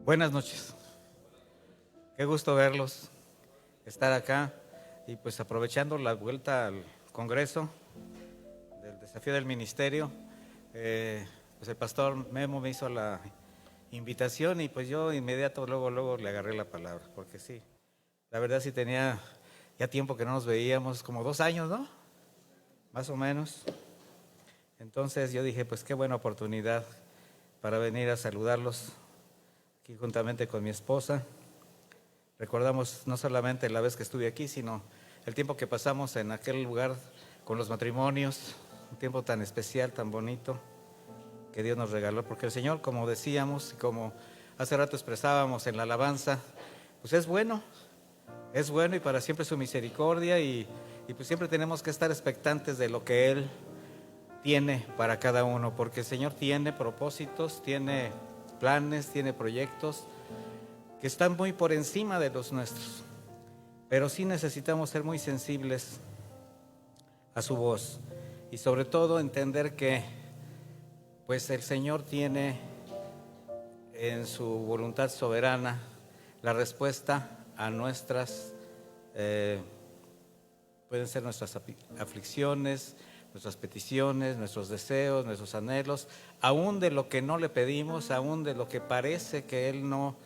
Buenas noches, qué gusto verlos, estar acá y pues aprovechando la vuelta al Congreso del desafío del ministerio, pues el pastor Memo me hizo la invitación y pues yo inmediato luego le agarré la palabra, porque sí, la verdad sí tenía ya tiempo que no nos veíamos, como 2 años, ¿no? Más o menos. Entonces yo dije, pues qué buena oportunidad para venir a saludarlos aquí juntamente con mi esposa. Recordamos no solamente la vez que estuve aquí, sino el tiempo que pasamos en aquel lugar con los matrimonios, un tiempo tan especial, tan bonito que Dios nos regaló, porque el Señor, como decíamos y como hace rato expresábamos en la alabanza, pues es bueno y para siempre su misericordia y pues siempre tenemos que estar expectantes de lo que Él tiene para cada uno, porque el Señor tiene propósitos, tiene planes, tiene proyectos que están muy por encima de los nuestros, pero sí necesitamos ser muy sensibles a su voz y sobre todo entender que pues el Señor tiene en su voluntad soberana la respuesta a nuestras pueden ser nuestras aflicciones, nuestras peticiones, nuestros deseos, nuestros anhelos, aún de lo que no le pedimos, aún de lo que parece que Él no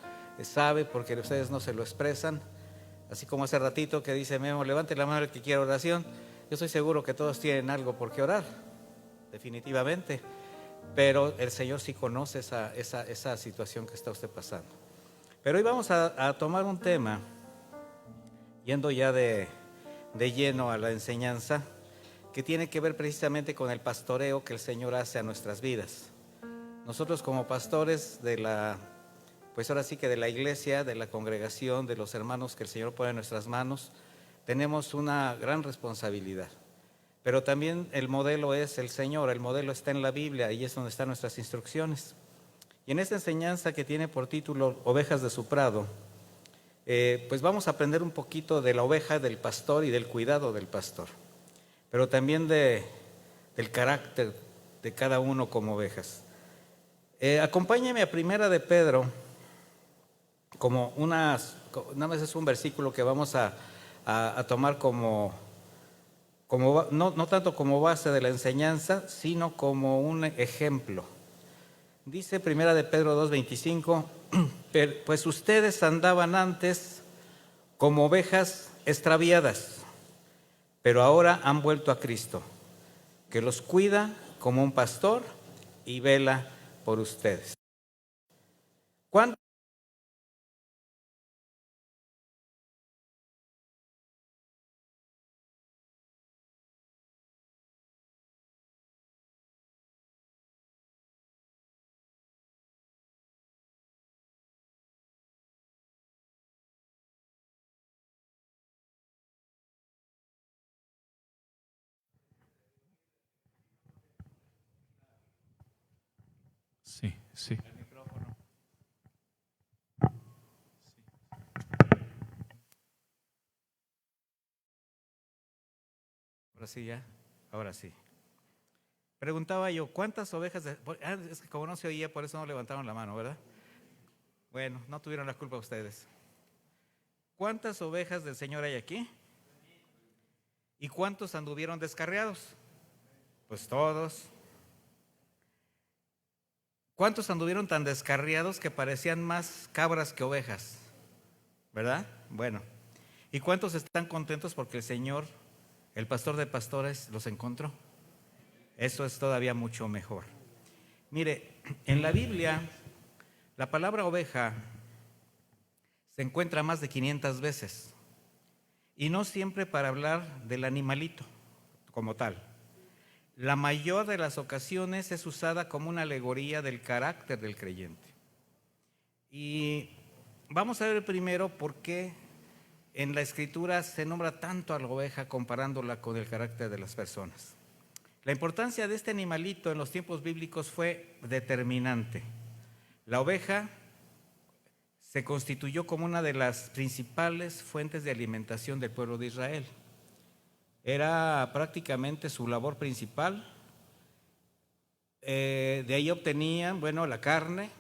sabe porque ustedes no se lo expresan. Así como hace ratito que dice Memo, levante la mano el que quiera oración. Yo estoy seguro que todos tienen algo por qué orar, definitivamente, pero el Señor sí conoce esa situación que está usted pasando. Pero hoy vamos a tomar un tema, yendo ya de lleno a la enseñanza, que tiene que ver precisamente con el pastoreo que el Señor hace a nuestras vidas. Nosotros como pastores pues ahora sí que de la iglesia, de la congregación, de los hermanos que el Señor pone en nuestras manos, tenemos una gran responsabilidad. Pero también el modelo es el Señor, el modelo está en la Biblia y es donde están nuestras instrucciones. Y en esta enseñanza que tiene por título Ovejas de su prado, pues vamos a aprender un poquito de la oveja, del pastor y del cuidado del pastor, pero también del carácter de cada uno como ovejas. Acompáñeme a Primera de Pedro, nada más es un versículo que vamos a tomar no tanto como base de la enseñanza, sino como un ejemplo. Dice Primera de Pedro 2:25, pues ustedes andaban antes como ovejas extraviadas, pero ahora han vuelto a Cristo, que los cuida como un pastor y vela por ustedes. ¿Cuánto? Sí, sí. El micrófono. Ahora sí ya, ahora sí. Preguntaba yo, ¿cuántas ovejas? Es que como no se oía, por eso no levantaron la mano, ¿verdad? Bueno, no tuvieron la culpa ustedes. ¿Cuántas ovejas del Señor hay aquí? ¿Y cuántos anduvieron descarriados? Pues todos. ¿Cuántos anduvieron tan descarriados que parecían más cabras que ovejas? ¿Verdad? Bueno. ¿Y cuántos están contentos porque el Señor, el pastor de pastores, los encontró? Eso es todavía mucho mejor. Mire, en la Biblia, la palabra oveja se encuentra más de 500 veces y no siempre para hablar del animalito como tal. La mayor de las ocasiones es usada como una alegoría del carácter del creyente. Y vamos a ver primero por qué en la Escritura se nombra tanto a la oveja comparándola con el carácter de las personas. La importancia de este animalito en los tiempos bíblicos fue determinante. La oveja se constituyó como una de las principales fuentes de alimentación del pueblo de Israel. Era prácticamente su labor principal. De ahí obtenían, la carne,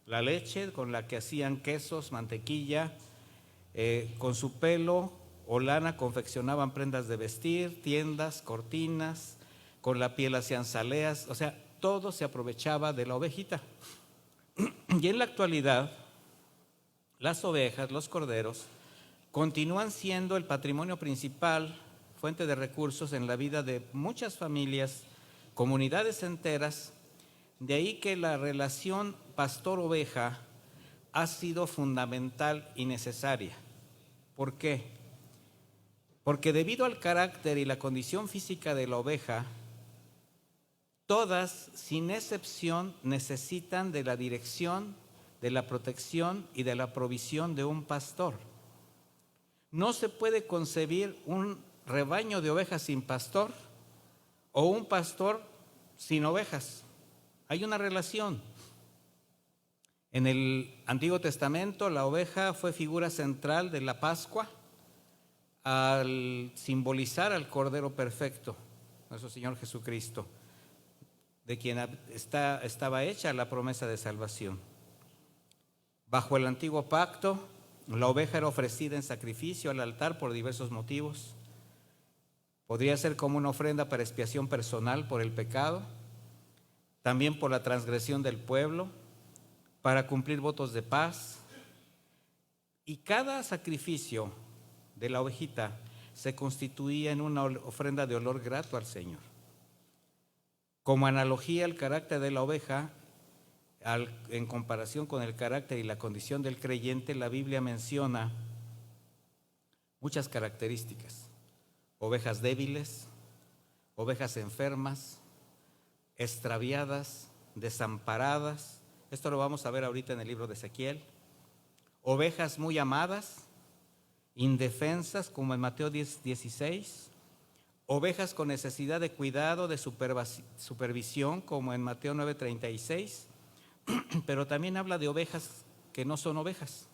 la leche con la que hacían quesos, mantequilla, con su pelo o lana confeccionaban prendas de vestir, tiendas, cortinas, con la piel hacían zaleas, o sea, todo se aprovechaba de la ovejita. Y en la actualidad, las ovejas, los corderos, continúan siendo el patrimonio principal, fuente de recursos en la vida de muchas familias, comunidades enteras. De ahí que la relación pastor-oveja ha sido fundamental y necesaria. ¿Por qué? Porque debido al carácter y la condición física de la oveja, todas, sin excepción, necesitan de la dirección, de la protección y de la provisión de un pastor. No se puede concebir un rebaño de ovejas sin pastor o un pastor sin ovejas. Hay una relación. En el Antiguo Testamento, la oveja fue figura central de la Pascua al simbolizar al Cordero Perfecto, nuestro Señor Jesucristo, de quien estaba hecha la promesa de salvación. Bajo el antiguo pacto, la oveja era ofrecida en sacrificio al altar por diversos motivos. Podría ser como una ofrenda para expiación personal por el pecado, también por la transgresión del pueblo, para cumplir votos de paz. Y cada sacrificio de la ovejita se constituía en una ofrenda de olor grato al Señor. Como analogía al carácter de la oveja, en comparación con el carácter y la condición del creyente, la Biblia menciona muchas características: ovejas débiles, ovejas enfermas, extraviadas, desamparadas. Esto lo vamos a ver ahorita en el libro de Ezequiel. Ovejas muy amadas, indefensas, como en Mateo 10:16. Ovejas con necesidad de cuidado, de supervisión, como en Mateo 9:36. Pero también habla de ovejas que no son ovejas.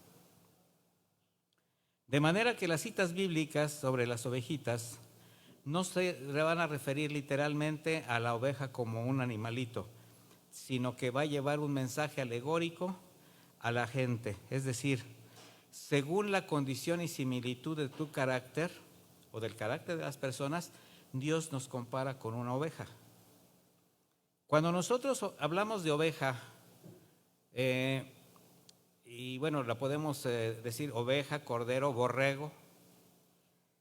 De manera que las citas bíblicas sobre las ovejitas no se van a referir literalmente a la oveja como un animalito, sino que va a llevar un mensaje alegórico a la gente. Es decir, según la condición y similitud de tu carácter o del carácter de las personas, Dios nos compara con una oveja. Cuando nosotros hablamos de oveja, y bueno, la podemos decir oveja, cordero, borrego,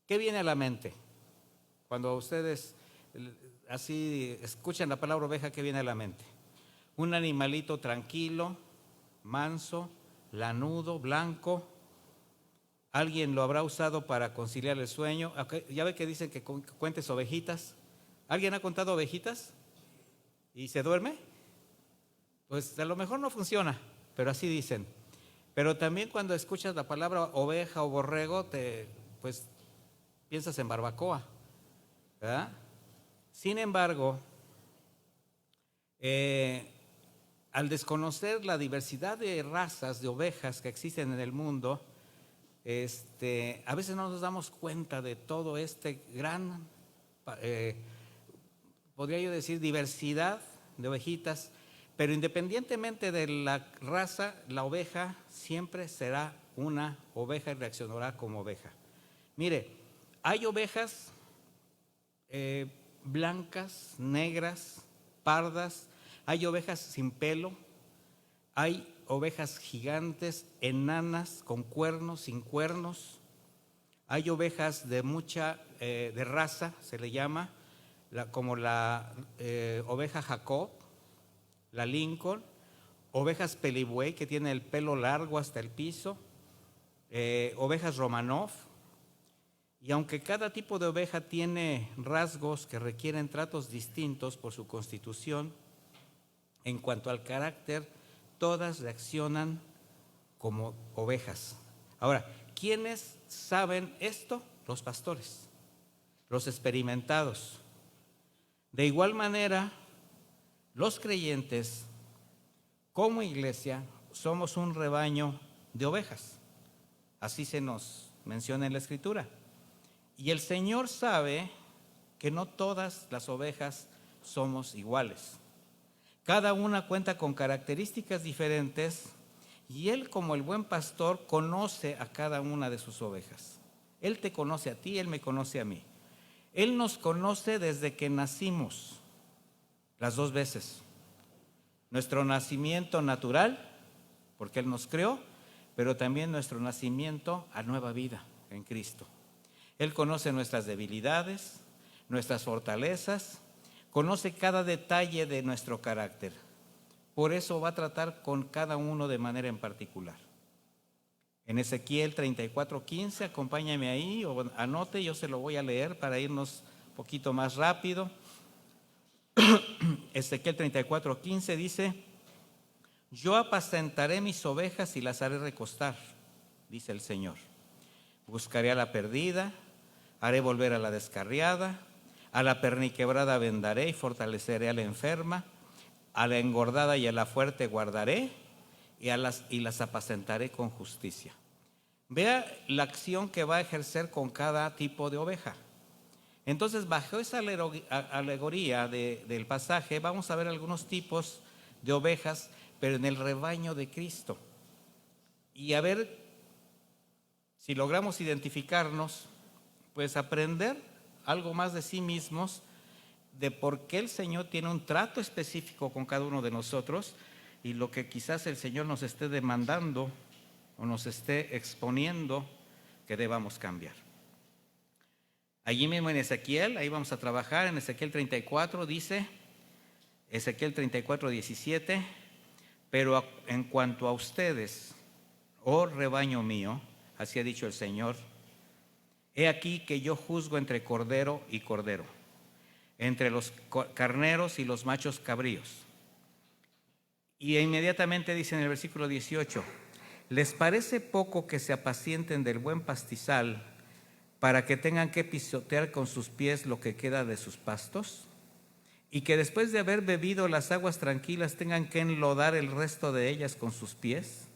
¿qué viene a la mente? Cuando ustedes así escuchan la palabra oveja, ¿qué viene a la mente? Un animalito tranquilo, manso, lanudo, blanco. ¿Alguien lo habrá usado para conciliar el sueño? Ya ve que dicen que cuentes ovejitas. ¿Alguien ha contado ovejitas y se duerme? Pues a lo mejor no funciona, pero así dicen. Pero también cuando escuchas la palabra oveja o borrego, pues piensas en barbacoa, ¿verdad? Sin embargo, al desconocer la diversidad de razas de ovejas que existen en el mundo, a veces no nos damos cuenta de todo gran, podría yo decir, diversidad de ovejitas. Pero independientemente de la raza, la oveja siempre será una oveja y reaccionará como oveja. Mire, hay ovejas blancas, negras, pardas, hay ovejas sin pelo, hay ovejas gigantes, enanas, con cuernos, sin cuernos, hay ovejas de mucha, de raza, se le llama, como la oveja Jacob, la Lincoln, ovejas pelibuey que tiene el pelo largo hasta el piso, ovejas Romanov. Y aunque cada tipo de oveja tiene rasgos que requieren tratos distintos por su constitución, en cuanto al carácter, todas reaccionan como ovejas. Ahora, ¿quiénes saben esto? Los pastores, los experimentados. De igual manera, los creyentes, como iglesia, somos un rebaño de ovejas. Así se nos menciona en la Escritura. Y el Señor sabe que no todas las ovejas somos iguales. Cada una cuenta con características diferentes Y Él, como el buen pastor, conoce a cada una de sus ovejas. Él te conoce a ti, Él me conoce a mí. Él nos conoce desde que nacimos, las dos veces. Nuestro nacimiento natural, porque Él nos creó, pero también nuestro nacimiento a nueva vida en Cristo. Él conoce nuestras debilidades, nuestras fortalezas, conoce cada detalle de nuestro carácter. Por eso va a tratar con cada uno de manera en particular. En Ezequiel 34:15, acompáñame ahí o anote, yo se lo voy a leer para irnos un poquito más rápido. Ezequiel 34:15 dice: yo apacentaré mis ovejas y las haré recostar, dice el Señor. Buscaré a la perdida, haré volver a la descarriada, a la perniquebrada vendaré y fortaleceré a la enferma, a la engordada y a la fuerte guardaré y las apacentaré con justicia. Vea la acción que va a ejercer con cada tipo de oveja. Entonces, bajo esa alegoría del pasaje, vamos a ver algunos tipos de ovejas, pero en el rebaño de Cristo. Y a ver si logramos identificarnos, pues aprender algo más de sí mismos, de por qué el Señor tiene un trato específico con cada uno de nosotros y lo que quizás el Señor nos esté demandando o nos esté exponiendo que debamos cambiar. Allí mismo en Ezequiel, ahí vamos a trabajar, en Ezequiel 34 dice, Ezequiel 34:17, pero en cuanto a ustedes, oh rebaño mío, así ha dicho el Señor, he aquí que yo juzgo entre cordero y cordero, entre los carneros y los machos cabríos. Y inmediatamente dice en el versículo 18, ¿les parece poco que se apacienten del buen pastizal para que tengan que pisotear con sus pies lo que queda de sus pastos? Y que después de haber bebido las aguas tranquilas tengan que enlodar el resto de ellas con sus pies.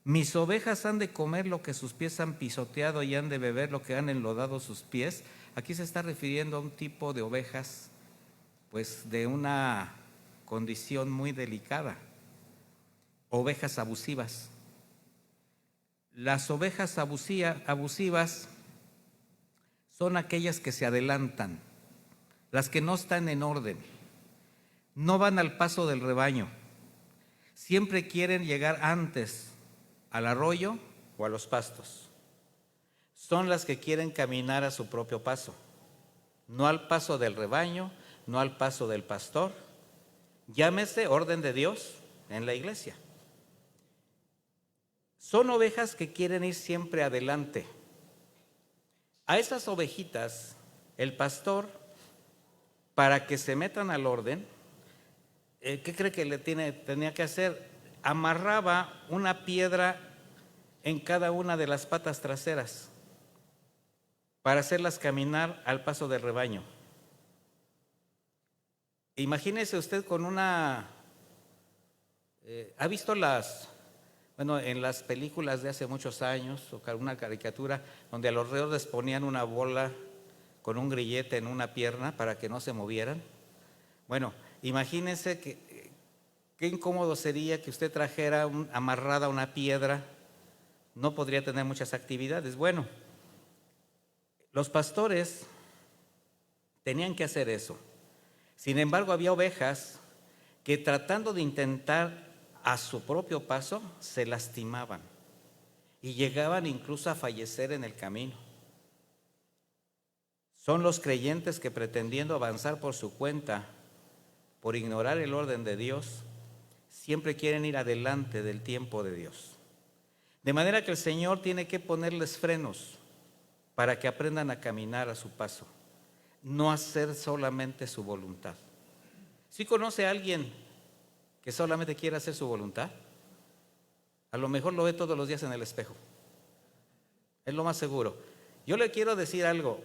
Mis ovejas han de comer lo que sus pies han pisoteado y han de beber lo que han enlodado sus pies. Aquí se está refiriendo a un tipo de ovejas, pues de una condición muy delicada. Ovejas abusivas. Las ovejas abusivas son aquellas que se adelantan, las que no están en orden, no van al paso del rebaño, siempre quieren llegar antes al arroyo o a los pastos. Son las que quieren caminar a su propio paso, no al paso del rebaño, no al paso del pastor. Llámese orden de Dios en la iglesia. Son ovejas que quieren ir siempre adelante. A esas ovejitas, el pastor, para que se metan al orden, ¿qué cree que tenía que hacer? Amarraba una piedra en cada una de las patas traseras para hacerlas caminar al paso del rebaño. Imagínese usted con una... ¿ha visto en las películas de hace muchos años, o una caricatura, donde a los reos les ponían una bola con un grillete en una pierna para que no se movieran? Bueno, imagínense qué incómodo sería que usted trajera amarrada una piedra, no podría tener muchas actividades. Bueno, los pastores tenían que hacer eso. Sin embargo, había ovejas que tratando de intentar a su propio paso, se lastimaban y llegaban incluso a fallecer en el camino. Son los creyentes que, pretendiendo avanzar por su cuenta, por ignorar el orden de Dios, siempre quieren ir adelante del tiempo de Dios. De manera que el Señor tiene que ponerles frenos para que aprendan a caminar a su paso, no hacer solamente su voluntad. ¿Sí conoce a alguien que solamente quiere hacer su voluntad? A lo mejor lo ve todos los días en el espejo. Es lo más seguro. Yo le quiero decir algo.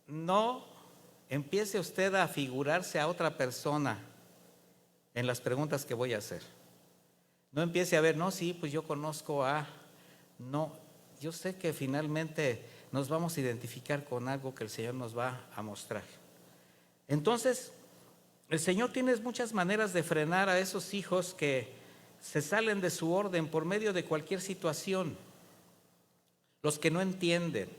No empiece usted a figurarse a otra persona en las preguntas que voy a hacer. No empiece a ver, no, sí, pues yo conozco a... No, yo sé que finalmente nos vamos a identificar con algo que el Señor nos va a mostrar. Entonces, el Señor tiene muchas maneras de frenar a esos hijos que se salen de su orden por medio de cualquier situación. Los que no entienden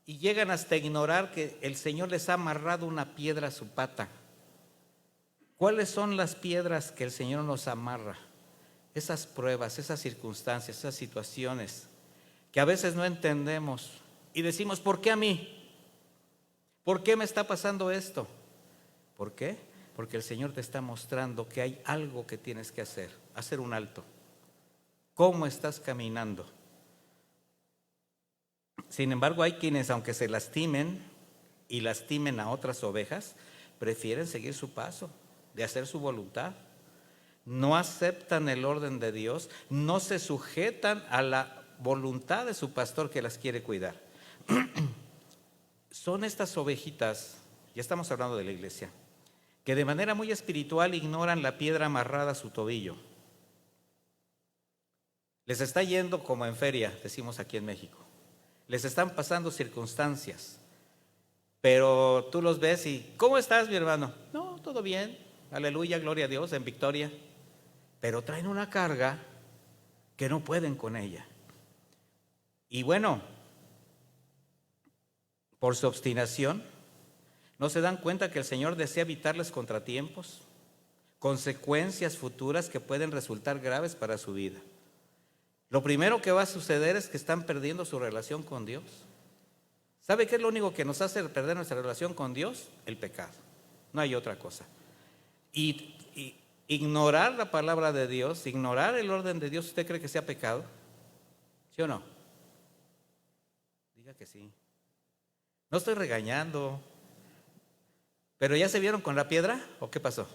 y llegan hasta ignorar que el Señor les ha amarrado una piedra a su pata. ¿Cuáles son las piedras que el Señor nos amarra? Esas pruebas, esas circunstancias, esas situaciones que a veces no entendemos y decimos, ¿por qué a mí? ¿Por qué me está pasando esto? ¿Por qué? Porque el Señor te está mostrando que hay algo que tienes que hacer un alto. ¿Cómo estás caminando? Sin embargo, hay quienes, aunque se lastimen y lastimen a otras ovejas, prefieren seguir su paso, de hacer su voluntad. No aceptan el orden de Dios, no se sujetan a la voluntad de su pastor que las quiere cuidar. Son estas ovejitas, ya estamos hablando de la iglesia, que de manera muy espiritual ignoran la piedra amarrada a su tobillo. Les está yendo como en feria, decimos aquí en México. Les están pasando circunstancias, pero tú los ves y ¿cómo estás, mi hermano? No, todo bien, aleluya, gloria a Dios, en victoria. Pero traen una carga que no pueden con ella. Y bueno, por su obstinación, no se dan cuenta que el Señor desea evitarles contratiempos, consecuencias futuras que pueden resultar graves para su vida. Lo primero que va a suceder es que están perdiendo su relación con Dios. ¿Sabe qué es lo único que nos hace perder nuestra relación con Dios? El pecado. No hay otra cosa. Y ignorar la palabra de Dios, ignorar el orden de Dios, ¿usted cree que sea pecado? ¿Sí o no? Diga que sí. No estoy regañando. ¿Pero ya se vieron con la piedra o qué pasó?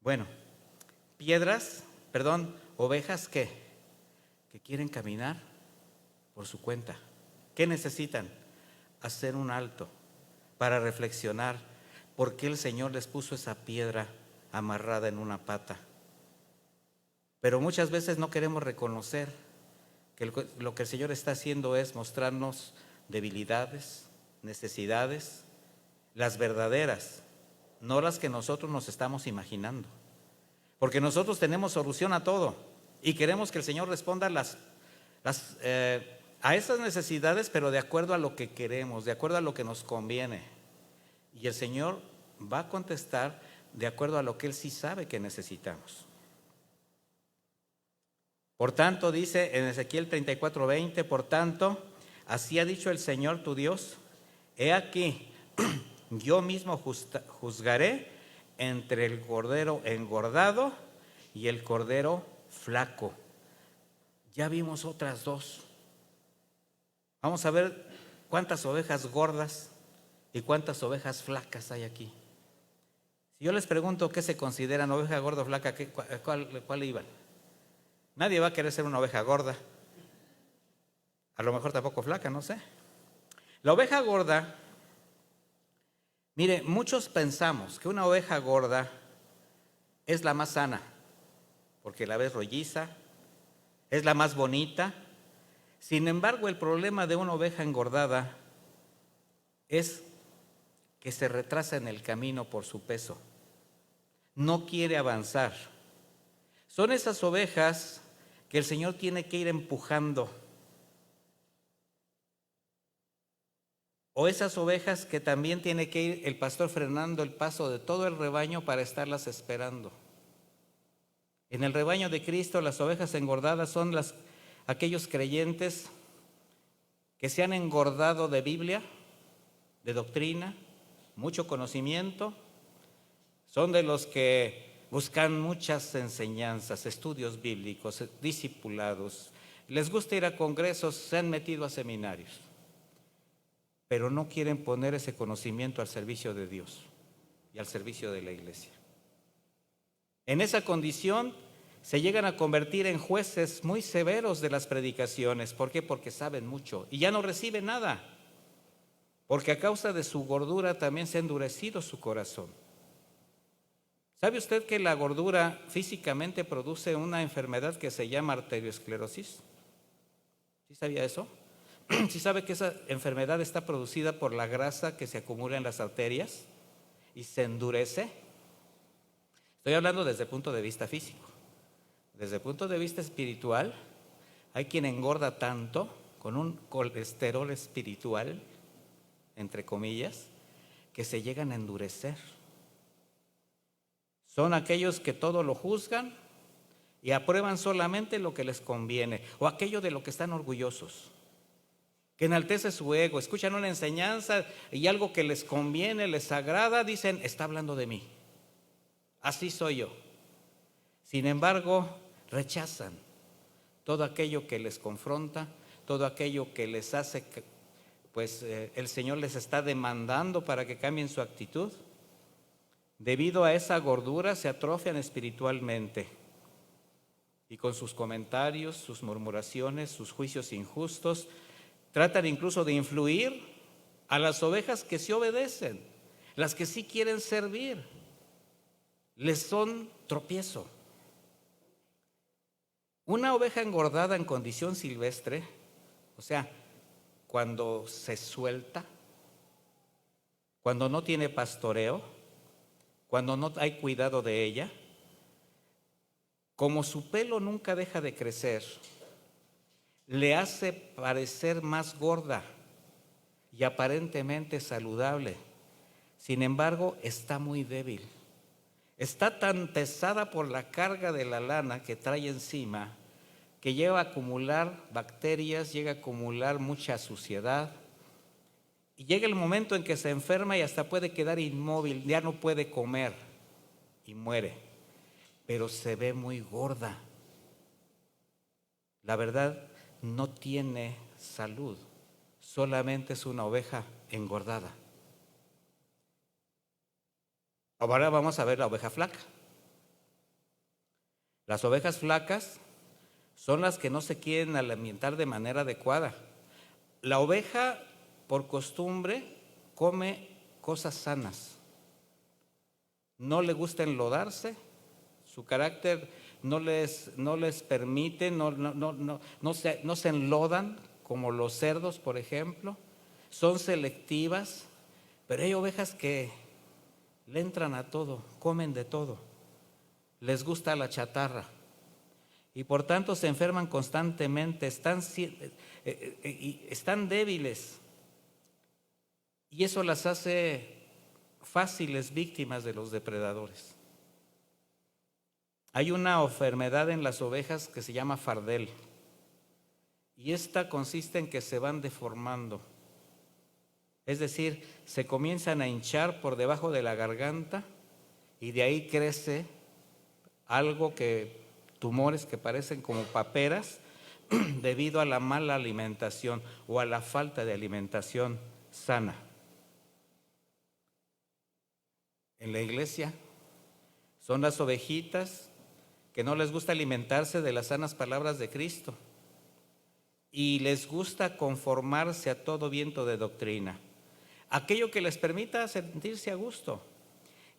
Bueno, ovejas que quieren caminar por su cuenta. ¿Qué necesitan? Hacer un alto para reflexionar por qué el Señor les puso esa piedra amarrada en una pata. Pero muchas veces no queremos reconocer que lo que el Señor está haciendo es mostrarnos debilidades, necesidades, las verdaderas, no las que nosotros nos estamos imaginando. Porque nosotros tenemos solución a todo y queremos que el Señor responda a esas necesidades, pero de acuerdo a lo que queremos, de acuerdo a lo que nos conviene. Y el Señor va a contestar de acuerdo a lo que Él sí sabe que necesitamos. Por tanto, dice en Ezequiel 34:20, por tanto, así ha dicho el Señor tu Dios, he aquí, yo mismo juzgaré entre el cordero engordado y el cordero flaco. Ya vimos otras dos. Vamos a ver cuántas ovejas gordas y cuántas ovejas flacas hay aquí. Si yo les pregunto qué se consideran oveja gorda o flaca, ¿cuál iban? Nadie va a querer ser una oveja gorda. A lo mejor tampoco flaca, no sé. La oveja gorda, mire, muchos pensamos que una oveja gorda es la más sana, porque la ves rolliza, es la más bonita. Sin embargo, el problema de una oveja engordada es que se retrasa en el camino por su peso. No quiere avanzar. Son esas ovejas que el Señor tiene que ir empujando. O esas ovejas que también tiene que ir el pastor frenando el paso de todo el rebaño para estarlas esperando. En el rebaño de Cristo, las ovejas engordadas son aquellos creyentes que se han engordado de Biblia, de doctrina, mucho conocimiento. Son de los que buscan muchas enseñanzas, estudios bíblicos, discipulados. Les gusta ir a congresos, se han metido a seminarios, pero no quieren poner ese conocimiento al servicio de Dios y al servicio de la iglesia. En esa condición se llegan a convertir en jueces muy severos de las predicaciones. ¿Por qué? Porque saben mucho y ya no reciben nada, porque a causa de su gordura también se ha endurecido su corazón. ¿Sabe usted que la gordura físicamente produce una enfermedad que se llama arteriosclerosis? ¿Sí sabía eso? ¿Sí sabe que esa enfermedad está producida por la grasa que se acumula en las arterias y se endurece? Estoy hablando desde el punto de vista físico. desde el punto de vista espiritual, hay quien engorda tanto con un colesterol espiritual, entre comillas, que se llegan a endurecer. Son aquellos que todo lo juzgan y aprueban solamente lo que les conviene, o aquello de lo que están orgullosos, que enaltece su ego. Escuchan una enseñanza y algo que les conviene, les agrada, dicen, está hablando de mí, así soy yo. Sin embargo, rechazan todo aquello que les confronta, todo aquello que les hace, pues el Señor les está demandando para que cambien su actitud. Debido a esa gordura se atrofian espiritualmente y con sus comentarios, sus murmuraciones, sus juicios injustos, tratan incluso de influir a las ovejas que sí obedecen, las que sí quieren servir, les son tropiezo. Una oveja engordada en condición silvestre, o sea, cuando se suelta, cuando no tiene pastoreo, cuando no hay cuidado de ella, como su pelo nunca deja de crecer, le hace parecer más gorda y aparentemente saludable. Sin embargo, está muy débil. Está tan pesada por la carga de la lana que trae encima que llega a acumular bacterias, llega a acumular mucha suciedad. Y llega el momento en que se enferma y hasta puede quedar inmóvil, ya no puede comer y muere, pero se ve muy gorda. La verdad, no tiene salud, solamente es una oveja engordada. Ahora vamos a ver la oveja flaca. Las ovejas flacas son las que no se quieren alimentar de manera adecuada. La oveja, por costumbre, come cosas sanas. No le gusta enlodarse, su carácter no les permite, no se enlodan como los cerdos, por ejemplo. Son selectivas, pero hay ovejas que le entran a todo, comen de todo, les gusta la chatarra y por tanto se enferman constantemente, están débiles y eso las hace fáciles víctimas de los depredadores. Hay una enfermedad en las ovejas que se llama fardel y esta consiste en que se van deformando. Es decir, se comienzan a hinchar por debajo de la garganta y de ahí crece algo tumores que parecen como paperas debido a la mala alimentación o a la falta de alimentación sana. En la iglesia son las ovejitas que no les gusta alimentarse de las sanas palabras de Cristo y les gusta conformarse a todo viento de doctrina, aquello que les permita sentirse a gusto.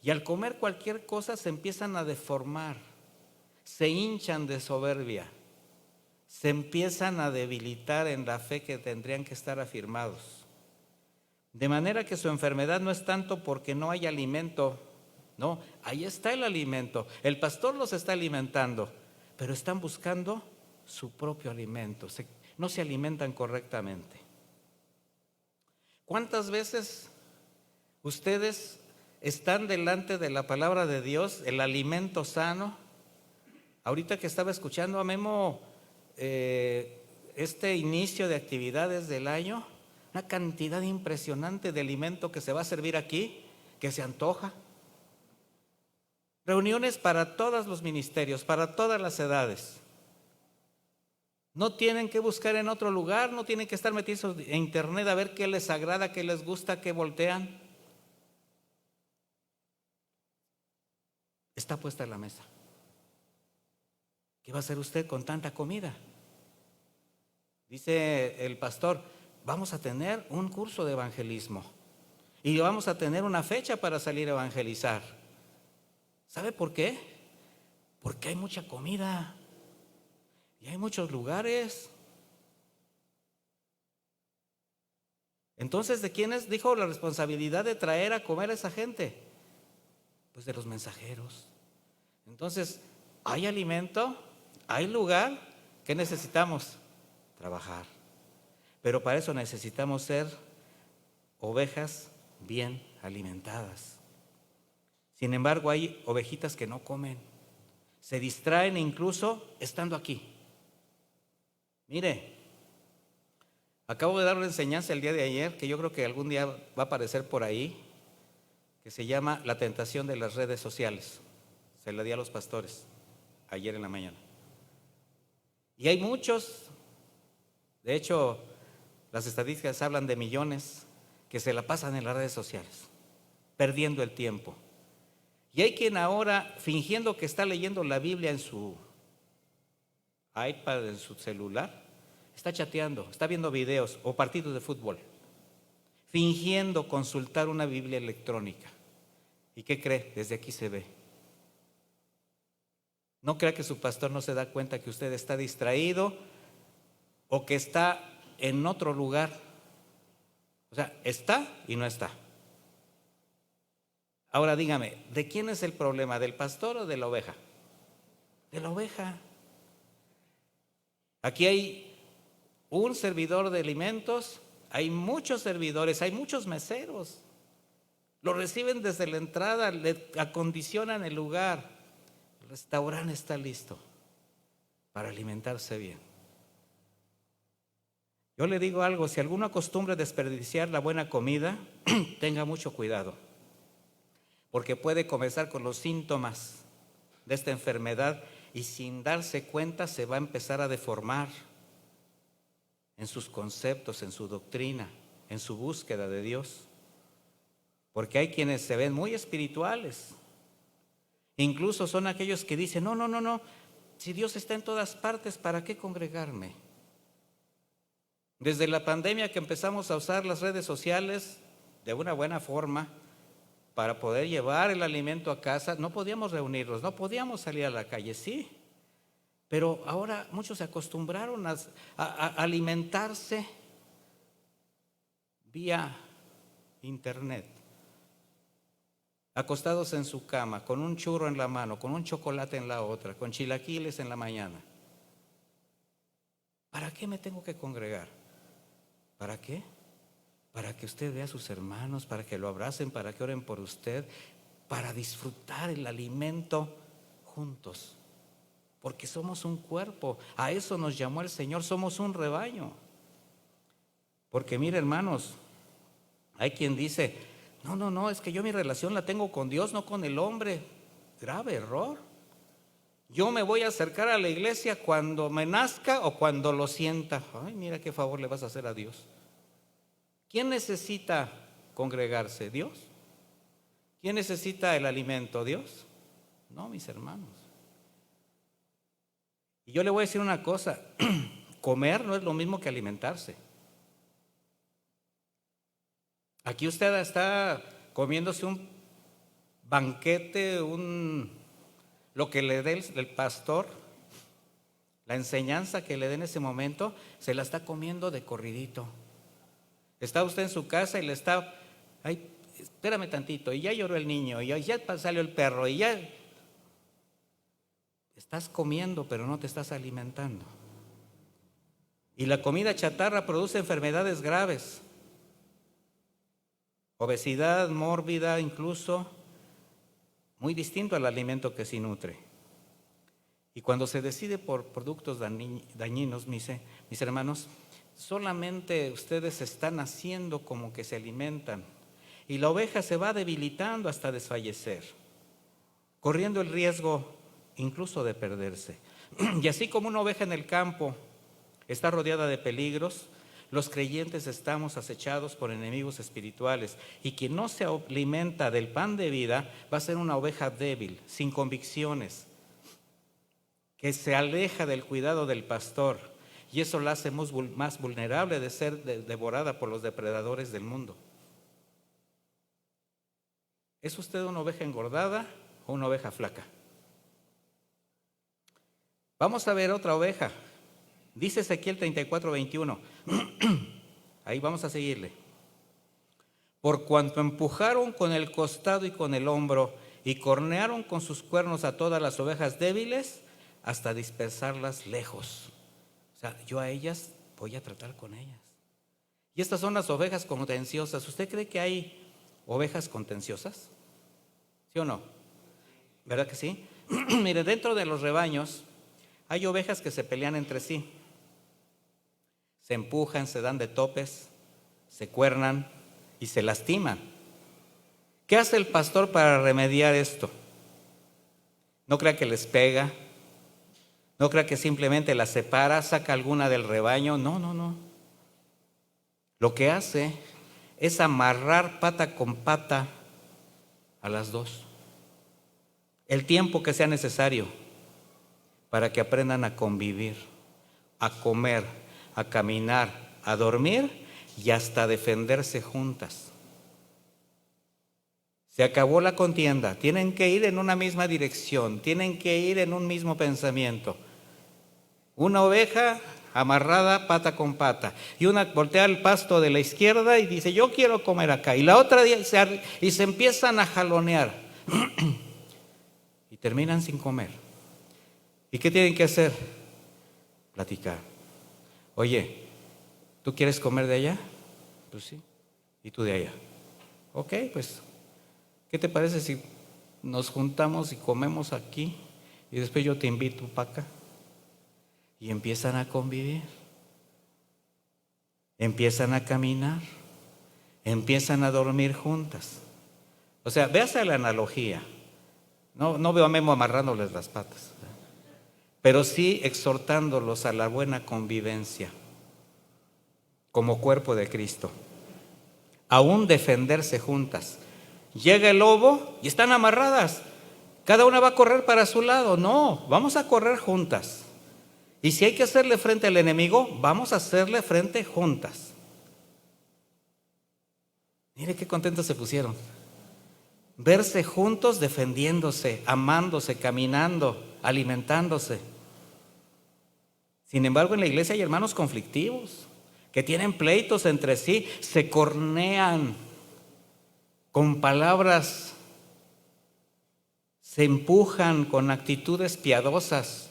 Y al comer cualquier cosa se empiezan a deformar, se hinchan de soberbia, se empiezan a debilitar en la fe que tendrían que estar afirmados. De manera que su enfermedad no es tanto porque no hay alimento, no, ahí está el alimento, el pastor los está alimentando, pero están buscando su propio alimento, no se alimentan correctamente. ¿Cuántas veces ustedes están delante de la palabra de Dios, el alimento sano? Ahorita que estaba escuchando a Memo, este inicio de actividades del año, una cantidad impresionante de alimento que se va a servir aquí, que se antoja. Reuniones para todos los ministerios, para todas las edades. No tienen que buscar en otro lugar, no tienen que estar metidos en internet a ver qué les agrada, qué les gusta, qué voltean. Está puesta en la mesa. ¿Qué va a hacer usted con tanta comida? Dice el pastor, vamos a tener un curso de evangelismo y vamos a tener una fecha para salir a evangelizar. ¿Sabe por qué? Porque hay mucha comida y hay muchos lugares. Entonces, ¿de quién dijo la responsabilidad de traer a comer a esa gente? Pues de los mensajeros. Entonces, ¿hay alimento? hay lugar. ¿Qué necesitamos? Trabajar. Pero para eso necesitamos ser ovejas bien alimentadas. Sin embargo, hay ovejitas que no comen. Se distraen incluso estando aquí. Mire, acabo de dar una enseñanza el día de ayer que yo creo que algún día va a aparecer por ahí, que se llama La tentación de las redes sociales. Se la di a los pastores ayer en la mañana. Y hay muchos, de hecho, las estadísticas hablan de millones que se la pasan en las redes sociales, perdiendo el tiempo. Y hay quien ahora, fingiendo que está leyendo la Biblia en su iPad, en su celular, está chateando, está viendo videos o partidos de fútbol, fingiendo consultar una Biblia electrónica. ¿Y qué cree? Desde aquí se ve. No crea que su pastor no se da cuenta que usted está distraído o que está en otro lugar. O sea, está y no está. Ahora dígame, ¿de quién es el problema? ¿Del pastor o de la oveja? De la oveja. Aquí hay un servidor de alimentos, hay muchos servidores, hay muchos meseros. Lo reciben desde la entrada, le acondicionan el lugar. El restaurante está listo para alimentarse bien. Yo le digo algo, si alguno acostumbra a desperdiciar la buena comida, tenga mucho cuidado, porque puede comenzar con los síntomas de esta enfermedad y sin darse cuenta se va a empezar a deformar en sus conceptos, en su doctrina, en su búsqueda de Dios. Porque hay quienes se ven muy espirituales, incluso son aquellos que dicen, no, si Dios está en todas partes, ¿para qué congregarme? Desde la pandemia que empezamos a usar las redes sociales de una buena forma para poder llevar el alimento a casa, no podíamos reunirnos, no podíamos salir a la calle, sí, pero ahora muchos se acostumbraron a alimentarse vía internet, acostados en su cama, con un churro en la mano, con un chocolate en la otra, con chilaquiles en la mañana. ¿Para qué me tengo que congregar? ¿Para qué? Para que usted vea a sus hermanos, para que lo abracen, para que oren por usted, para disfrutar el alimento juntos. Porque somos un cuerpo, a eso nos llamó el Señor, somos un rebaño. Porque mire, hermanos, hay quien dice, no, es que yo mi relación la tengo con Dios, no con el hombre. Grave error. Yo me voy a acercar a la iglesia cuando me nazca o cuando lo sienta. Ay, mira qué favor le vas a hacer a Dios. ¿Quién necesita congregarse? ¿Dios? ¿Quién necesita el alimento? ¿Dios? No, mis hermanos. Y yo le voy a decir una cosa, comer no es lo mismo que alimentarse. Aquí usted está comiéndose un banquete, lo que le dé el pastor, la enseñanza que le dé en ese momento, se la está comiendo de corridito. Está usted en su casa y le está, ay, espérame tantito, y ya lloró el niño, y ya salió el perro, y ya estás comiendo, pero no te estás alimentando. Y la comida chatarra produce enfermedades graves, obesidad mórbida incluso, muy distinto al alimento que sí nutre. Y cuando se decide por productos dañinos, mis hermanos, solamente ustedes están haciendo como que se alimentan y la oveja se va debilitando hasta desfallecer, corriendo el riesgo incluso de perderse. Y así como una oveja en el campo está rodeada de peligros, los creyentes estamos acechados por enemigos espirituales y quien no se alimenta del pan de vida va a ser una oveja débil, sin convicciones, que se aleja del cuidado del pastor y eso la hace más vulnerable de ser devorada por los depredadores del mundo. ¿Es usted una oveja engordada o una oveja flaca? Vamos a ver otra oveja. Dice Ezequiel 34:21. Ahí vamos a seguirle. Por cuanto empujaron con el costado y con el hombro y cornearon con sus cuernos a todas las ovejas débiles, hasta dispersarlas lejos. O sea, yo a ellas voy a tratar con ellas. Y estas son las ovejas contenciosas. ¿Usted cree que hay ovejas contenciosas? ¿Sí o no? ¿Verdad que sí? Mire, dentro de los rebaños hay ovejas que se pelean entre sí. Se empujan, se dan de topes, se cuernan y se lastiman. ¿Qué hace el pastor para remediar esto? No crea que les pega, no crea que simplemente las separa, saca alguna del rebaño. No. Lo que hace es amarrar pata con pata a las dos. El tiempo que sea necesario para que aprendan a convivir, a comer, a caminar, a dormir y hasta defenderse juntas. Se acabó la contienda, tienen que ir en una misma dirección, tienen que ir en un mismo pensamiento. Una oveja amarrada pata con pata y una voltea al pasto de la izquierda y dice: yo quiero comer acá, y la otra y se empiezan a jalonear y terminan sin comer. ¿Y qué tienen que hacer? Platicar. Oye, ¿tú quieres comer de allá? Pues sí. ¿Y tú de allá? Ok, pues ¿qué te parece si nos juntamos y comemos aquí y después yo te invito para acá? Y empiezan a convivir, empiezan a caminar, empiezan a dormir juntas. O sea, véase la analogía. No veo a Memo amarrándoles las patas, pero sí exhortándolos a la buena convivencia como cuerpo de Cristo. Aún defenderse juntas. Llega el lobo y están amarradas. Cada una va a correr para su lado. No, vamos a correr juntas. Y si hay que hacerle frente al enemigo, vamos a hacerle frente juntas. Mire qué contentos se pusieron. Verse juntos defendiéndose, amándose, caminando, alimentándose. Sin embargo, en la iglesia hay hermanos conflictivos que tienen pleitos entre sí, se cornean con palabras, se empujan con actitudes piadosas,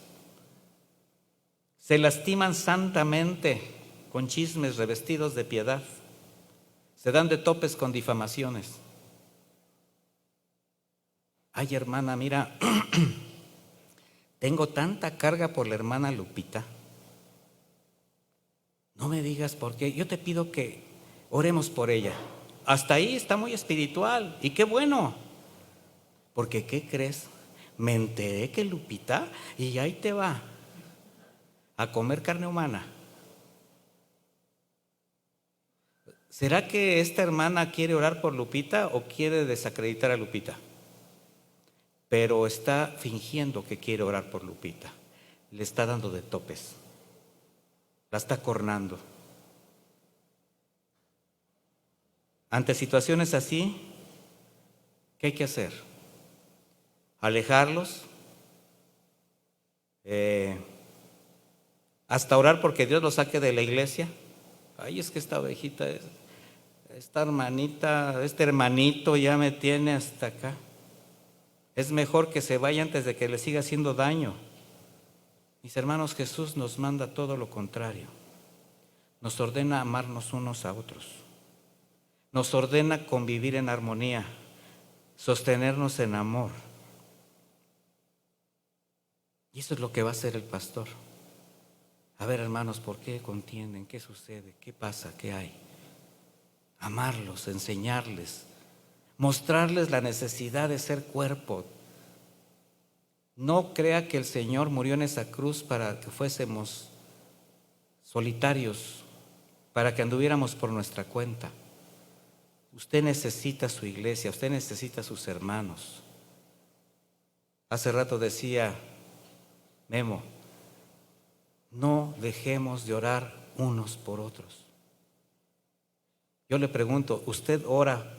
se lastiman santamente con chismes revestidos de piedad, se dan de topes con difamaciones. Ay, hermana, mira, tengo tanta carga por la hermana Lupita. No me digas por qué. Yo te pido que oremos por ella. Hasta ahí está muy espiritual. Y qué bueno. Porque ¿qué crees? Me enteré que Lupita, y ahí te va, a comer carne humana. ¿Será que esta hermana quiere orar por Lupita o quiere desacreditar a Lupita? Pero está fingiendo que quiere orar por Lupita. Le está dando de topes. La está cornando. Ante situaciones así, ¿qué hay que hacer? Alejarlos, hasta orar porque Dios los saque de la iglesia. Ay, es que esta ovejita, esta hermanita, este hermanito ya me tiene hasta acá. Es mejor que se vaya antes de que le siga haciendo daño. Mis hermanos, Jesús nos manda todo lo contrario. Nos ordena amarnos unos a otros. Nos ordena convivir en armonía, sostenernos en amor. Y eso es lo que va a hacer el pastor. A ver, hermanos, ¿por qué contienden? ¿Qué sucede? ¿Qué pasa? ¿Qué hay? Amarlos, enseñarles, mostrarles la necesidad de ser cuerpo. No crea que el Señor murió en esa cruz para que fuésemos solitarios, para que anduviéramos por nuestra cuenta. Usted necesita su iglesia, usted necesita sus hermanos. Hace rato decía Memo, no dejemos de orar unos por otros. Yo le pregunto, ¿usted ora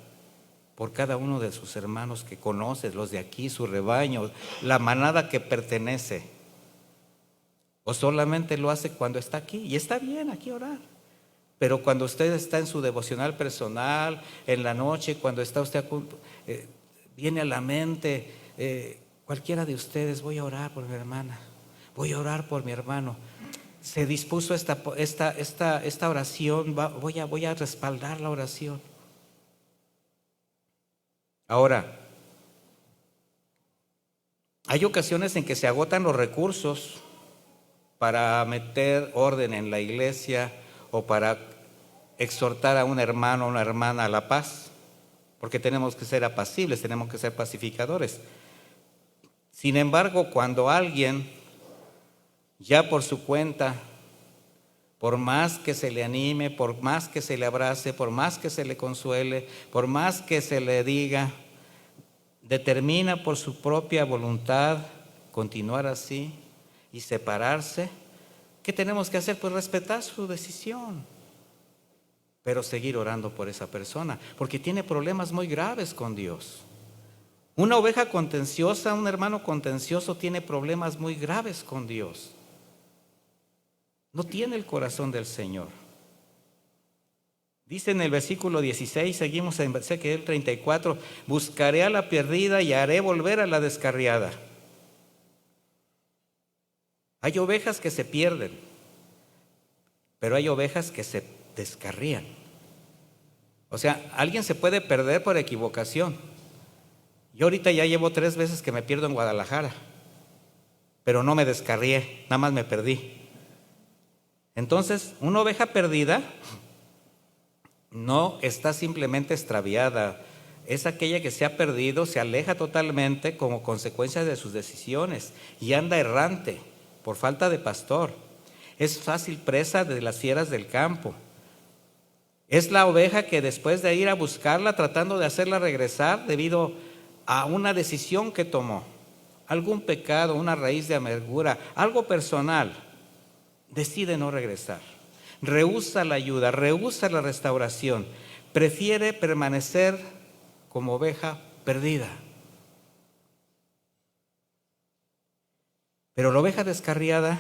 por cada uno de sus hermanos que conoce, los de aquí, su rebaño, la manada que pertenece? ¿O solamente lo hace cuando está aquí? Y está bien aquí orar. Pero cuando usted está en su devocional personal, en la noche, cuando está usted, viene a la mente, cualquiera de ustedes, voy a orar por mi hermana, voy a orar por mi hermano. Se dispuso esta oración, voy a respaldar la oración. Ahora, hay ocasiones en que se agotan los recursos para meter orden en la iglesia o para exhortar a un hermano o una hermana a la paz, porque tenemos que ser apacibles, tenemos que ser pacificadores. Sin embargo, cuando alguien ya por su cuenta, por más que se le anime, por más que se le abrace, por más que se le consuele, por más que se le diga, determina por su propia voluntad continuar así y separarse, ¿qué tenemos que hacer? Pues respetar su decisión, pero seguir orando por esa persona, porque tiene problemas muy graves con Dios. Una oveja contenciosa, un hermano contencioso tiene problemas muy graves con Dios. No tiene el corazón del Señor. Dice en el versículo 16, seguimos en Ezequiel 34, buscaré a la perdida y haré volver a la descarriada. Hay ovejas que se pierden, pero hay ovejas que se descarrían. O sea, alguien se puede perder por equivocación. Yo ahorita ya llevo 3 veces que me pierdo en Guadalajara, pero no me descarrié, nada más me perdí. Entonces, una oveja perdida no está simplemente extraviada, es aquella que se ha perdido, se aleja totalmente como consecuencia de sus decisiones y anda errante por falta de pastor. Es fácil presa de las fieras del campo. Es la oveja que después de ir a buscarla, tratando de hacerla regresar debido a una decisión que tomó, algún pecado, una raíz de amargura, algo personal, decide no regresar, rehúsa la ayuda, rehúsa la restauración, prefiere permanecer como oveja perdida. Pero la oveja descarriada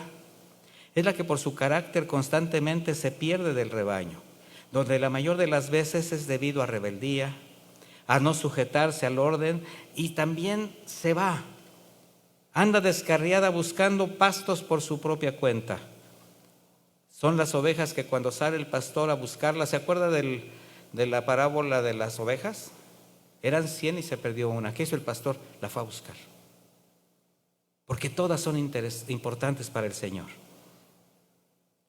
es la que por su carácter constantemente se pierde del rebaño, donde la mayor de las veces es debido a rebeldía, a no sujetarse al orden, y también se va, anda descarriada buscando pastos por su propia cuenta. Son las ovejas que cuando sale el pastor a buscarla, ¿se acuerda de la parábola de las ovejas? Eran 100 y se perdió una. ¿Qué hizo el pastor? La fue a buscar. Porque todas son importantes para el Señor.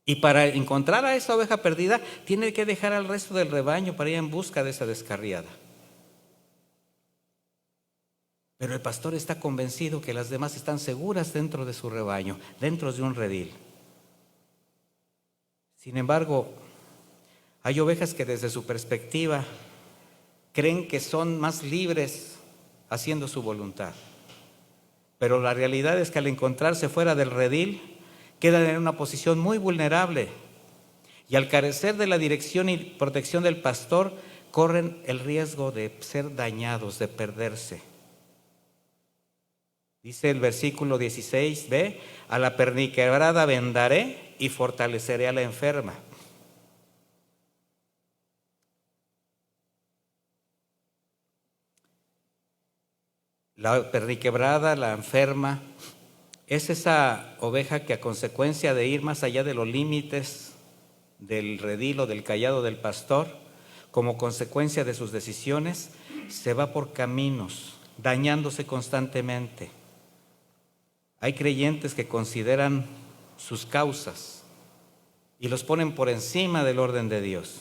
Y para encontrar a esa oveja perdida, tiene que dejar al resto del rebaño para ir en busca de esa descarriada. Pero el pastor está convencido que las demás están seguras dentro de su rebaño, dentro de un redil. Sin embargo, hay ovejas que desde su perspectiva creen que son más libres haciendo su voluntad. Pero la realidad es que al encontrarse fuera del redil, quedan en una posición muy vulnerable y al carecer de la dirección y protección del pastor, corren el riesgo de ser dañados, de perderse. Dice el versículo 16, ve, a la perniquebrada vendaré y fortaleceré a la enferma. La perniquebrada, la enferma, es esa oveja que a consecuencia de ir más allá de los límites del redil o del cayado del pastor, como consecuencia de sus decisiones, se va por caminos, dañándose constantemente. Hay creyentes que consideran sus causas y los ponen por encima del orden de Dios.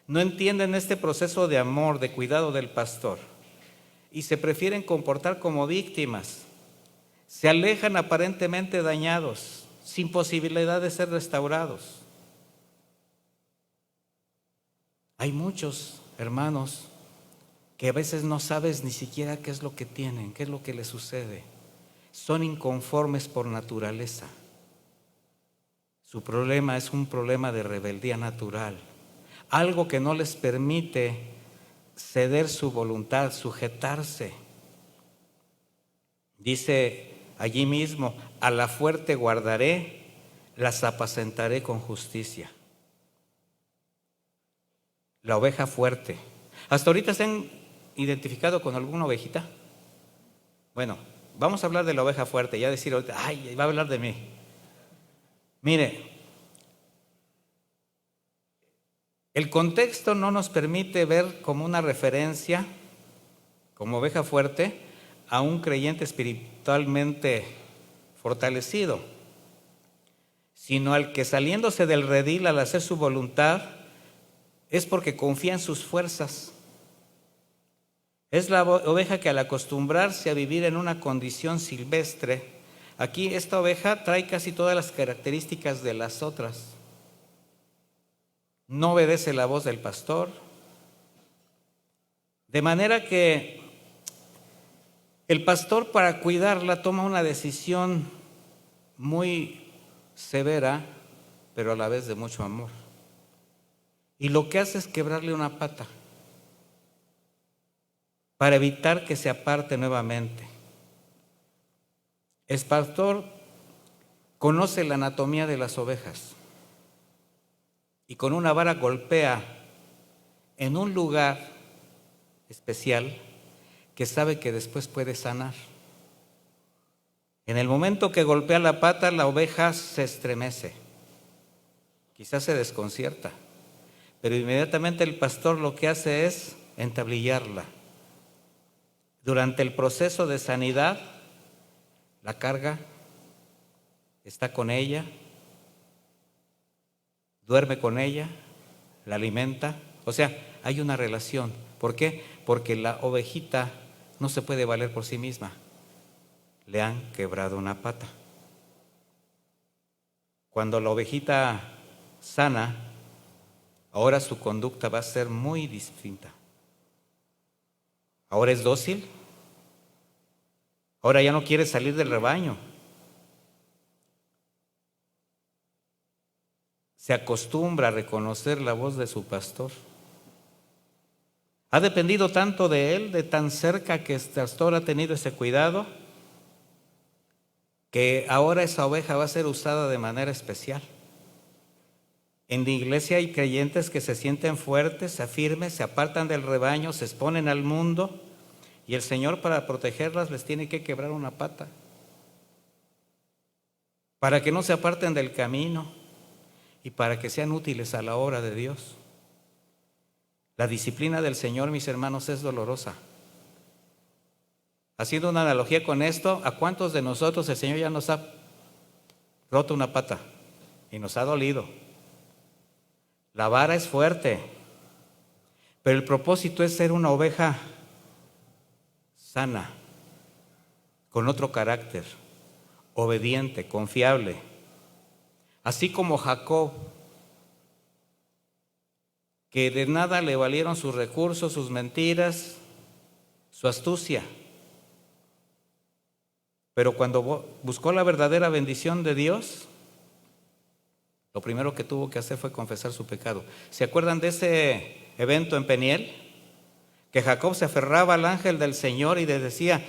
No entienden este proceso de amor, de cuidado del pastor y se prefieren comportar como víctimas. Se alejan aparentemente dañados, sin posibilidad de ser restaurados. Hay muchos hermanos que a veces no sabes ni siquiera qué es lo que tienen, qué es lo que les sucede. Son inconformes por naturaleza. Su problema es un problema de rebeldía natural, algo que no les permite ceder su voluntad, sujetarse. Dice allí mismo, a la fuerte guardaré, las apacentaré con justicia. La oveja fuerte. ¿Hasta ahorita se han identificado con alguna ovejita? Bueno, vamos a hablar de la oveja fuerte, ya decir ahorita, ay, va a hablar de mí. Mire, el contexto no nos permite ver como una referencia, como oveja fuerte, a un creyente espiritualmente fortalecido, sino al que saliéndose del redil al hacer su voluntad es porque confía en sus fuerzas. Es la oveja que al acostumbrarse a vivir en una condición silvestre, aquí esta oveja trae casi todas las características de las otras. No obedece la voz del pastor, de manera que el pastor, para cuidarla, toma una decisión muy severa, pero a la vez de mucho amor. Y lo que hace es quebrarle una pata para evitar que se aparte nuevamente. El pastor conoce la anatomía de las ovejas y con una vara golpea en un lugar especial que sabe que después puede sanar. En el momento que golpea la pata, la oveja se estremece, quizás se desconcierta, pero inmediatamente el pastor lo que hace es entablillarla. Durante el proceso de sanidad, la carga, está con ella, duerme con ella, la alimenta. O sea, hay una relación. ¿Por qué? Porque la ovejita no se puede valer por sí misma. Le han quebrado una pata. Cuando la ovejita sana, ahora su conducta va a ser muy distinta. Ahora es dócil. Ahora ya no quiere salir del rebaño. Se acostumbra a reconocer la voz de su pastor. Ha dependido tanto de él, de tan cerca que el pastor ha tenido ese cuidado, que ahora esa oveja va a ser usada de manera especial. En la iglesia hay creyentes que se sienten fuertes, se afirmen, se apartan del rebaño, se exponen al mundo, y el Señor, para protegerlas, les tiene que quebrar una pata para que no se aparten del camino y para que sean útiles a la obra de Dios. La disciplina del Señor, mis hermanos, es dolorosa. Haciendo una analogía con esto, ¿a cuántos de nosotros el Señor ya nos ha roto una pata y nos ha dolido? La vara es fuerte, pero el propósito es ser una oveja sana, con otro carácter, obediente, confiable. Así como Jacob, que de nada le valieron sus recursos, sus mentiras, su astucia. Pero cuando buscó la verdadera bendición de Dios, lo primero que tuvo que hacer fue confesar su pecado. ¿Se acuerdan de ese evento en Peniel? Que Jacob se aferraba al ángel del Señor y le decía: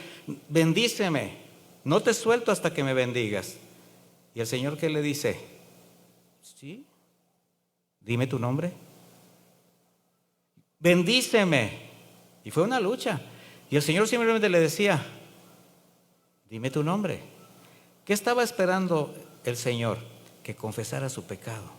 bendíceme, no te suelto hasta que me bendigas. Y el Señor, ¿qué le dice? ¿Sí? Dime tu nombre. Bendíceme. Y fue una lucha. Y el Señor simplemente le decía: dime tu nombre. ¿Qué estaba esperando el Señor? Que confesara su pecado.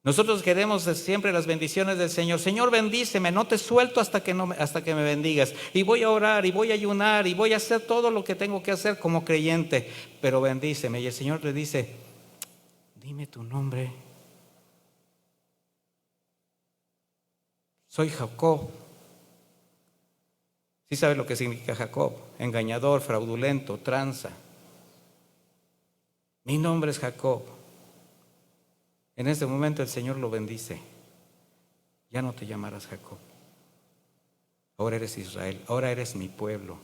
Nosotros queremos siempre las bendiciones del Señor. Señor, bendíceme, no te suelto hasta que me bendigas. Y voy a orar, y voy a ayunar, y voy a hacer todo lo que tengo que hacer como creyente. Pero bendíceme. Y el Señor le dice: dime tu nombre. Soy Jacob. ¿Sí sabe lo que significa Jacob? Engañador, fraudulento, tranza. Mi nombre es Jacob. En este momento el Señor lo bendice. Ya no te llamarás Jacob. Ahora eres Israel. Ahora eres mi pueblo.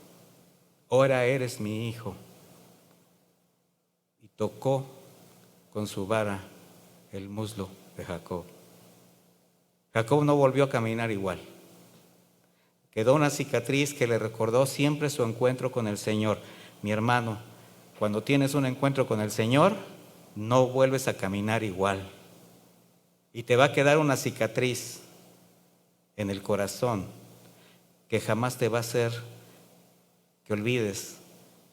Ahora eres mi hijo. Y tocó con su vara el muslo de Jacob. Jacob no volvió a caminar igual. Quedó una cicatriz que le recordó siempre su encuentro con el Señor. Mi hermano, cuando tienes un encuentro con el Señor, no vuelves a caminar igual. Y te va a quedar una cicatriz en el corazón que jamás te va a hacer que olvides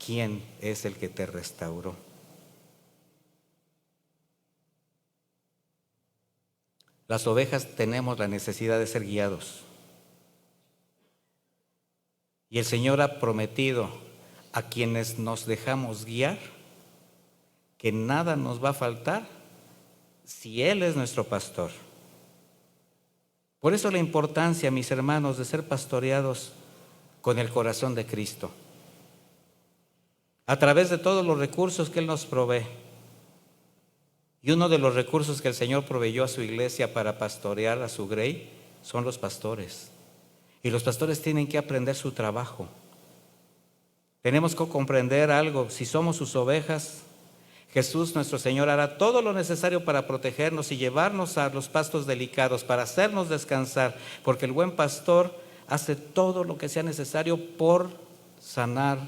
quién es el que te restauró. Las ovejas tenemos la necesidad de ser guiados. Y el Señor ha prometido a quienes nos dejamos guiar que nada nos va a faltar si Él es nuestro pastor. Por eso la importancia, mis hermanos, de ser pastoreados con el corazón de Cristo, a través de todos los recursos que Él nos provee. Y uno de los recursos que el Señor proveyó a su iglesia para pastorear a su grey son los pastores. Y los pastores tienen que aprender su trabajo. Tenemos que comprender algo: si somos sus ovejas, Jesús nuestro Señor hará todo lo necesario para protegernos y llevarnos a los pastos delicados, para hacernos descansar, porque el buen pastor hace todo lo que sea necesario por sanar,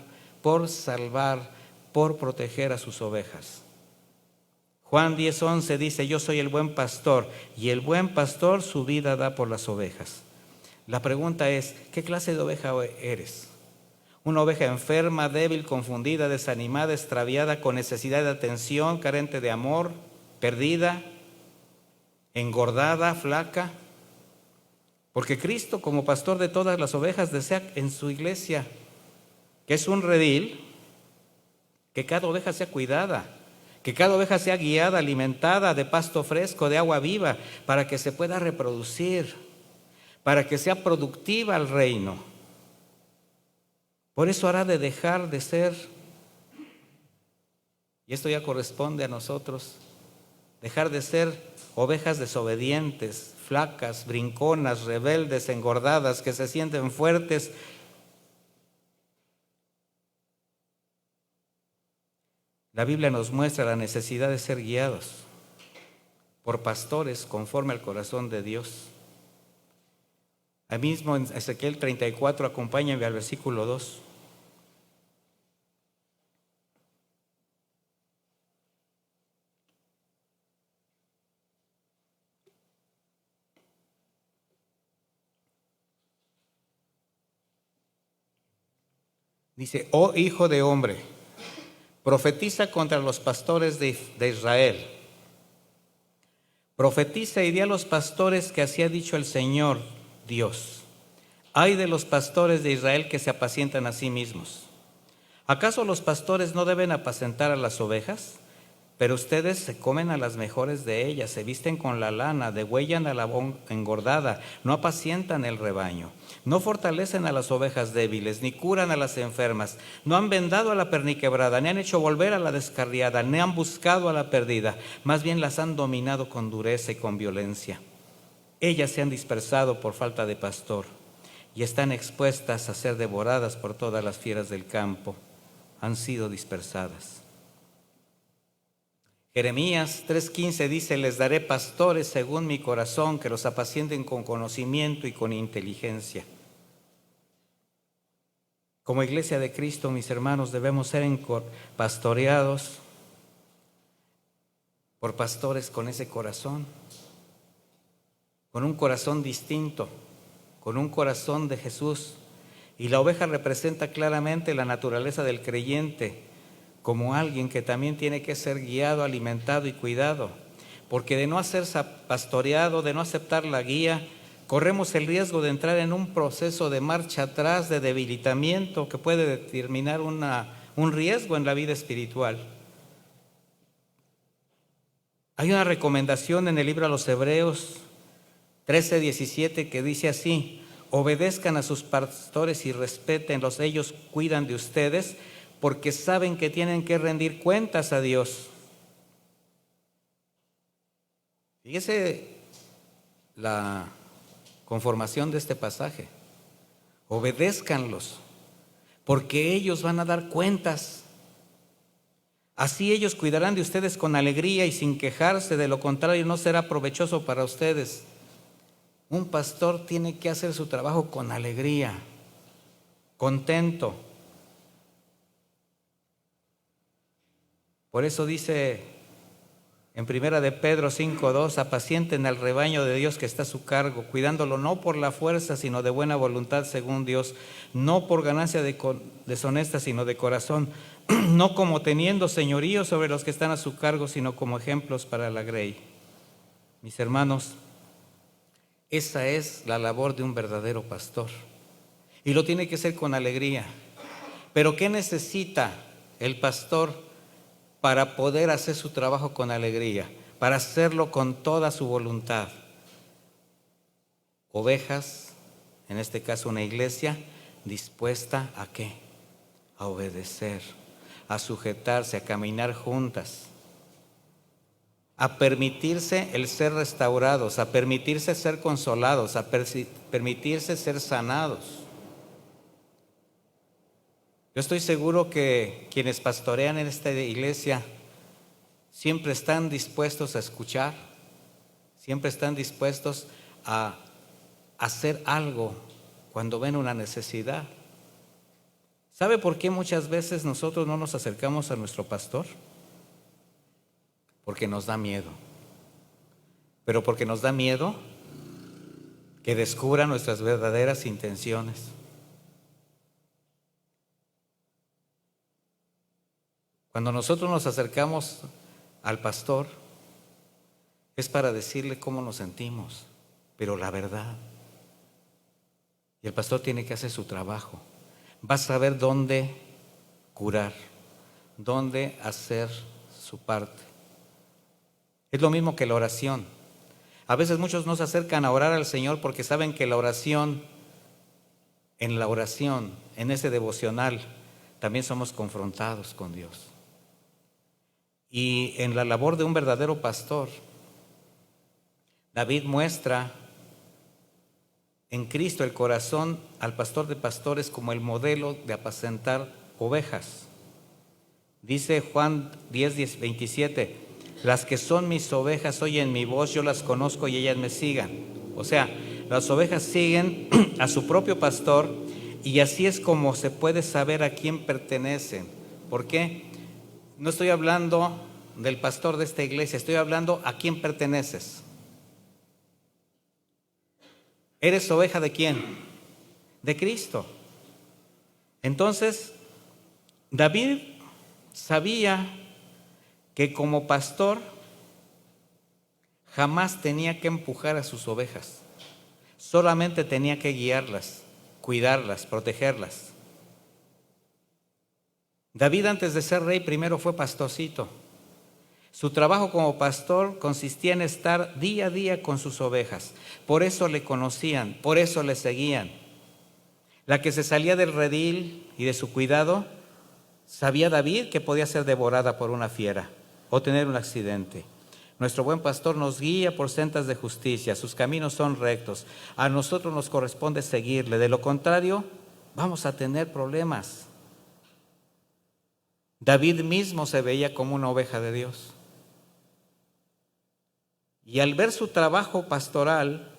por salvar, por proteger a sus ovejas. Juan 10:11 dice: yo soy el buen pastor, y el buen pastor su vida da por las ovejas. La pregunta es: ¿qué clase de oveja eres? Una oveja enferma, débil, confundida, desanimada, extraviada, con necesidad de atención, carente de amor, perdida, engordada, flaca. Porque Cristo, como pastor de todas las ovejas, desea en su iglesia, que es un redil, que cada oveja sea cuidada, que cada oveja sea guiada, alimentada de pasto fresco, de agua viva, para que se pueda reproducir, para que sea productiva el reino. Por eso hará de dejar de ser, y esto ya corresponde a nosotros, dejar de ser ovejas desobedientes, flacas, brinconas, rebeldes, engordadas, que se sienten fuertes. La Biblia nos muestra la necesidad de ser guiados por pastores conforme al corazón de Dios. Ahí mismo en Ezequiel 34, acompáñenme al versículo 2. Dice: oh hijo de hombre, profetiza contra los pastores de Israel. Profetiza y di a los pastores que así ha dicho el Señor Dios: ay de los pastores de Israel que se apacientan a sí mismos. ¿Acaso los pastores no deben apacentar a las ovejas? Pero ustedes se comen a las mejores de ellas, se visten con la lana, degüellan a la engordada, no apacientan el rebaño, no fortalecen a las ovejas débiles, ni curan a las enfermas, no han vendado a la perniquebrada, ni han hecho volver a la descarriada, ni han buscado a la perdida, más bien las han dominado con dureza y con violencia. Ellas se han dispersado por falta de pastor y están expuestas a ser devoradas por todas las fieras del campo. Han sido dispersadas. Jeremías 3:15 dice: les daré pastores según mi corazón, que los apacienten con conocimiento y con inteligencia. Como iglesia de Cristo, mis hermanos, debemos ser pastoreados por pastores con ese corazón, con un corazón distinto, con un corazón de Jesús. Y la oveja representa claramente la naturaleza del creyente, como alguien que también tiene que ser guiado, alimentado y cuidado, porque de no ser pastoreado, de no aceptar la guía, corremos el riesgo de entrar en un proceso de marcha atrás, de debilitamiento, que puede determinar un riesgo en la vida espiritual. Hay una recomendación en el libro a los Hebreos 13:17 que dice así: obedezcan a sus pastores y respétenlos, ellos cuidan de ustedes, porque saben que tienen que rendir cuentas a Dios. Fíjese la conformación de este pasaje: obedézcanlos, porque ellos van a dar cuentas. Así ellos cuidarán de ustedes con alegría y sin quejarse, de lo contrario no será provechoso para ustedes. Un pastor tiene que hacer su trabajo con alegría, contento. Por eso dice En primera de Pedro 5:2, apacienten al rebaño de Dios que está a su cargo, cuidándolo no por la fuerza, sino de buena voluntad según Dios, no por ganancia deshonesta, sino de corazón, no como teniendo señorío sobre los que están a su cargo, sino como ejemplos para la grey. Mis hermanos, esa es la labor de un verdadero pastor. Y lo tiene que hacer con alegría. Pero ¿qué necesita el pastor para poder hacer su trabajo con alegría? Para hacerlo con toda su voluntad. Ovejas, en este caso una iglesia, dispuesta ¿a qué? A obedecer, a sujetarse, a caminar juntas, a permitirse el ser restaurados, a permitirse ser consolados, a permitirse ser sanados. Yo estoy seguro que quienes pastorean en esta iglesia siempre están dispuestos a escuchar, siempre están dispuestos a hacer algo cuando ven una necesidad. ¿Sabe por qué muchas veces nosotros no nos acercamos a nuestro pastor? Porque nos da miedo. Pero porque nos da miedo que descubra nuestras verdaderas intenciones. Cuando nosotros nos acercamos al pastor, es para decirle cómo nos sentimos, pero la verdad. Y el pastor tiene que hacer su trabajo. Va a saber dónde curar, dónde hacer su parte. Es lo mismo que la oración. A veces muchos no se acercan a orar al Señor porque saben que la oración, en ese devocional, también somos confrontados con Dios. Y en la labor de un verdadero pastor, David muestra en Cristo el corazón al pastor de pastores como el modelo de apacentar ovejas. Dice Juan 10:27, las que son mis ovejas oyen mi voz, yo las conozco y ellas me sigan. O sea, las ovejas siguen a su propio pastor y así es como se puede saber a quién pertenecen. ¿Por qué? No estoy hablando del pastor de esta iglesia, estoy hablando a quién perteneces. ¿Eres oveja de quién? De Cristo. Entonces, David sabía que como pastor jamás tenía que empujar a sus ovejas, solamente tenía que guiarlas, cuidarlas, protegerlas. David, antes de ser rey, primero fue pastorcito. Su trabajo como pastor consistía en estar día a día con sus ovejas. Por eso le conocían, por eso le seguían. La que se salía del redil y de su cuidado, sabía David que podía ser devorada por una fiera o tener un accidente. Nuestro buen pastor nos guía por sendas de justicia, sus caminos son rectos. A nosotros nos corresponde seguirle, de lo contrario, vamos a tener problemas. David mismo se veía como una oveja de Dios. Y al ver su trabajo pastoral,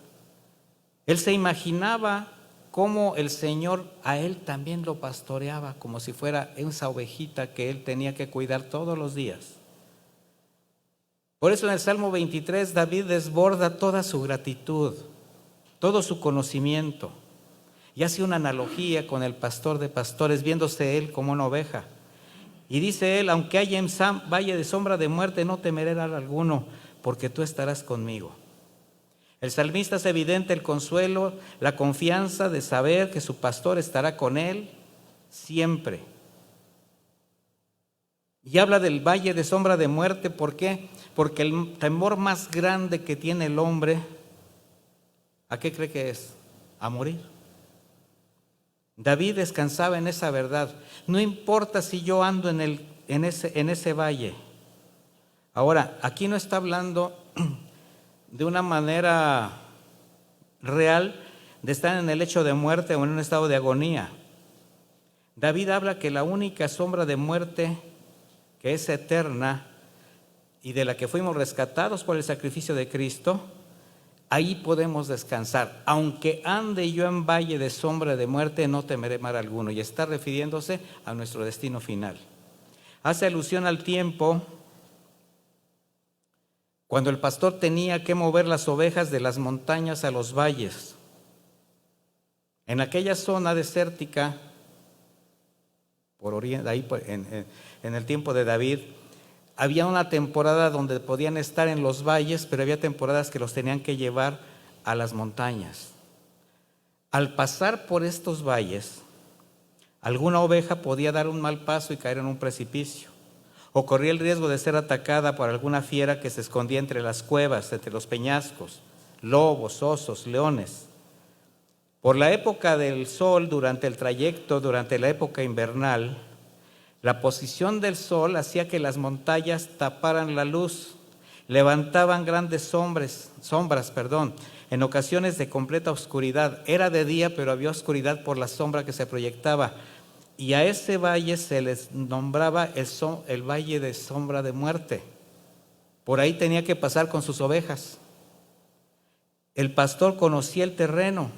él se imaginaba cómo el Señor a él también lo pastoreaba, como si fuera esa ovejita que él tenía que cuidar todos los días. Por eso en el Salmo 23 David desborda toda su gratitud, todo su conocimiento, y hace una analogía con el pastor de pastores, viéndose él como una oveja. Y dice él, aunque haya en valle de sombra de muerte, no temeré mal alguno, porque tú estarás conmigo. El salmista es evidente el consuelo, la confianza de saber que su pastor estará con él siempre. Y habla del valle de sombra de muerte, ¿por qué? Porque el temor más grande que tiene el hombre, ¿a qué cree que es? A morir. David descansaba en esa verdad. No importa si yo ando en ese valle. Ahora, aquí no está hablando de una manera real de estar en el lecho de muerte o en un estado de agonía. David habla que la única sombra de muerte que es eterna y de la que fuimos rescatados por el sacrificio de Cristo, ahí podemos descansar. Aunque ande yo en valle de sombra de muerte, no temeré mal alguno. Y está refiriéndose a nuestro destino final. Hace alusión al tiempo cuando el pastor tenía que mover las ovejas de las montañas a los valles. En aquella zona desértica, en el tiempo de David, había una temporada donde podían estar en los valles, pero había temporadas que los tenían que llevar a las montañas. Al pasar por estos valles, alguna oveja podía dar un mal paso y caer en un precipicio, o corría el riesgo de ser atacada por alguna fiera que se escondía entre las cuevas, entre los peñascos, lobos, osos, leones. Por la época del sol, durante el trayecto, durante la época invernal, la posición del sol hacía que las montañas taparan la luz, levantaban grandes sombras, en ocasiones de completa oscuridad. Era de día, pero había oscuridad por la sombra que se proyectaba. Y a ese valle se les nombraba el valle de sombra de muerte. Por ahí tenía que pasar con sus ovejas. El pastor conocía el terreno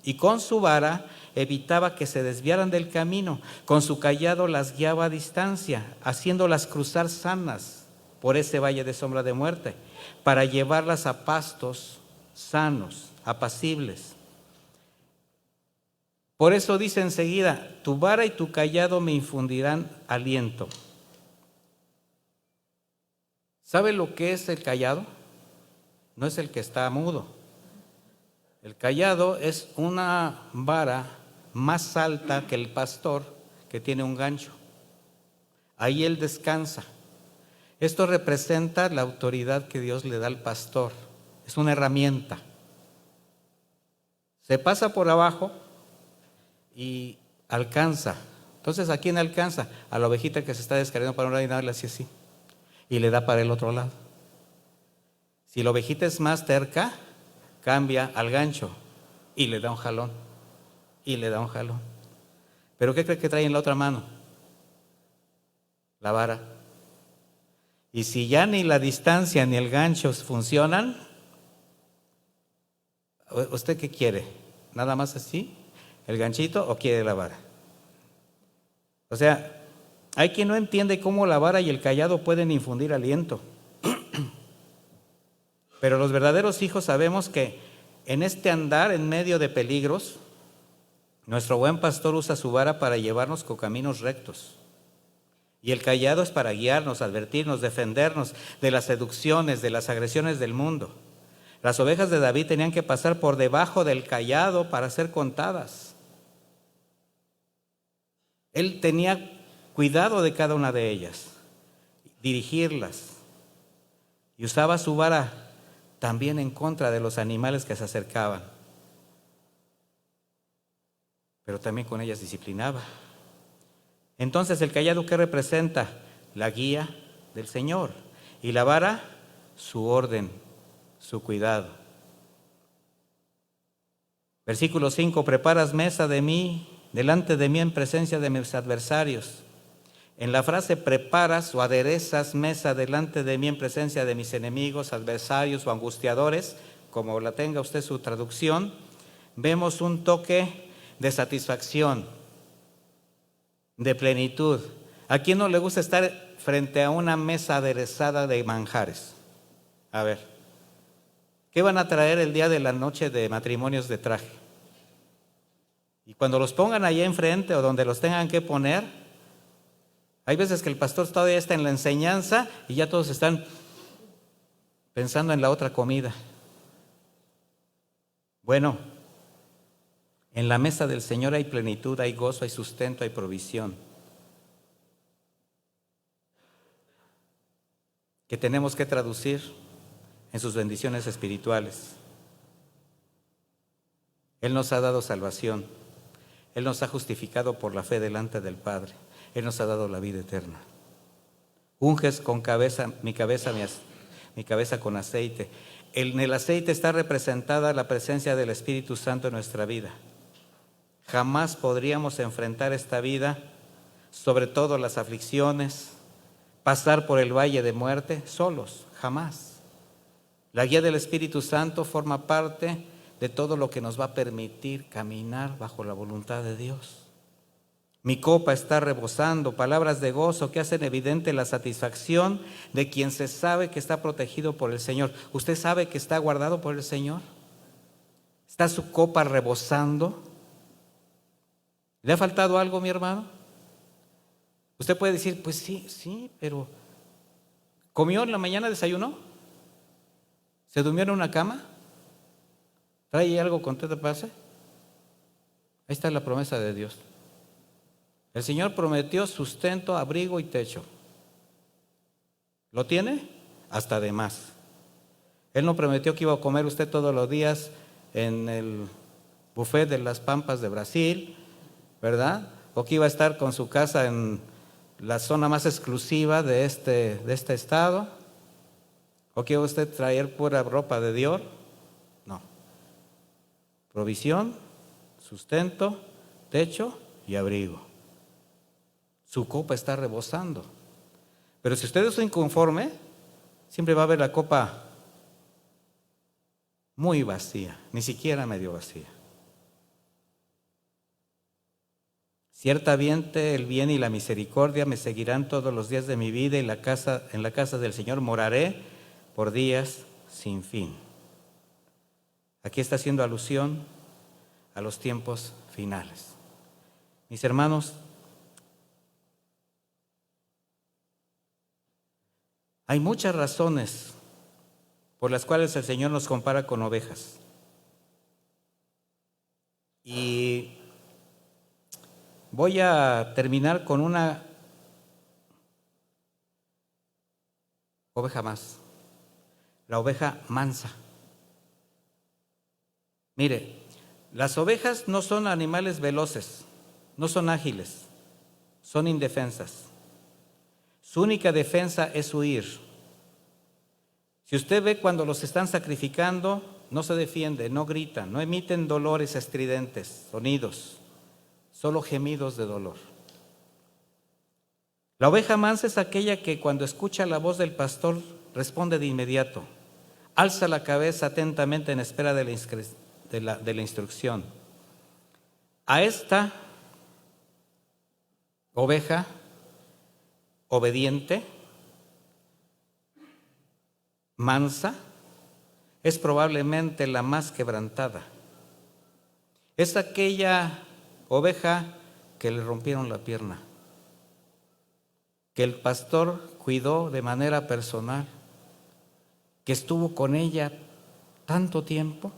y con su vara evitaba que se desviaran del camino. Con su cayado las guiaba a distancia, haciéndolas cruzar sanas por ese valle de sombra de muerte, para llevarlas a pastos sanos, apacibles. Por eso dice enseguida: tu vara y tu cayado me infundirán aliento. ¿Sabe lo que es el cayado? No es el que está mudo. El cayado es una vara más alta que el pastor, que tiene un gancho. Ahí él descansa. Esto representa la autoridad que Dios le da al pastor. Es una herramienta. Se pasa por abajo y alcanza. Entonces, ¿a quién alcanza? A la ovejita que se está descargando para un lado y nada, le hace así, y le da para el otro lado. Si la ovejita es más terca, cambia al gancho y le da un jalón, y le da un jalón. ¿Pero qué cree que trae en la otra mano? La vara. Y si ya ni la distancia ni el gancho funcionan, ¿usted qué quiere? ¿Nada más así? ¿El ganchito o quiere la vara? O sea, hay quien no entiende cómo la vara y el cayado pueden infundir aliento. Pero los verdaderos hijos sabemos que en este andar en medio de peligros, nuestro buen pastor usa su vara para llevarnos con caminos rectos. Y el cayado es para guiarnos, advertirnos, defendernos de las seducciones, de las agresiones del mundo. Las ovejas de David tenían que pasar por debajo del cayado para ser contadas. Él tenía cuidado de cada una de ellas, dirigirlas, y usaba su vara también en contra de los animales que se acercaban, pero también con ellas disciplinaba. Entonces, ¿el cayado qué representa? La guía del Señor, y la vara, su orden, su cuidado. Versículo 5: preparas mesa delante de mí en presencia de mis adversarios. En la frase preparas o aderezas mesa delante de mí en presencia de mis enemigos, adversarios o angustiadores, como la tenga usted su traducción, vemos un toque de satisfacción, de plenitud. ¿A quién no le gusta estar frente a una mesa aderezada de manjares? A ver, ¿qué van a traer el día de la noche de matrimonios de traje? Y cuando los pongan allá enfrente o donde los tengan que poner, hay veces que el pastor todavía está en la enseñanza y ya todos están pensando en la otra comida. Bueno, en la mesa del Señor hay plenitud, hay gozo, hay sustento, hay provisión, que tenemos que traducir en sus bendiciones espirituales. Él nos ha dado salvación. Él nos ha justificado por la fe delante del Padre. Él nos ha dado la vida eterna. Unges mi cabeza con aceite. En el aceite está representada la presencia del Espíritu Santo en nuestra vida. Jamás podríamos enfrentar esta vida, sobre todo las aflicciones, pasar por el valle de muerte solos, jamás. La guía del Espíritu Santo forma parte de todo lo que nos va a permitir caminar bajo la voluntad de Dios. Mi copa está rebosando, palabras de gozo que hacen evidente la satisfacción de quien se sabe que está protegido por el Señor. ¿Usted sabe que está guardado por el Señor? ¿Está su copa rebosando? ¿Le ha faltado algo, mi hermano? Usted puede decir, pues sí, pero ¿comió en la mañana, desayunó? ¿Se durmió en una cama? ¿Trae algo con te pase? Ahí está la promesa de Dios. El Señor prometió sustento, abrigo y techo. ¿Lo tiene? Hasta de más. Él no prometió que iba a comer usted todos los días en el buffet de las Pampas de Brasil, ¿verdad? O que iba a estar con su casa en la zona más exclusiva de este estado. ¿O que iba usted a traer pura ropa de Dior? No. Provisión, sustento, techo y abrigo. Su copa está rebosando. Pero si usted es inconforme, siempre va a ver la copa muy vacía, ni siquiera medio vacía. Ciertamente el bien y la misericordia me seguirán todos los días de mi vida y en la casa del Señor moraré por días sin fin. Aquí está haciendo alusión a los tiempos finales. Mis hermanos, hay muchas razones por las cuales el Señor nos compara con ovejas. Y voy a terminar con una oveja más, la oveja mansa. Mire, las ovejas no son animales veloces, no son ágiles, son indefensas. Su única defensa es huir. Si usted ve cuando los están sacrificando, no se defienden, no gritan, no emiten dolores estridentes, sonidos, solo gemidos de dolor. La oveja mansa es aquella que cuando escucha la voz del pastor responde de inmediato, alza la cabeza atentamente en espera de la instrucción. A esta oveja obediente, mansa, es probablemente la más quebrantada. Es aquella oveja que le rompieron la pierna, que el pastor cuidó de manera personal, que estuvo con ella tanto tiempo.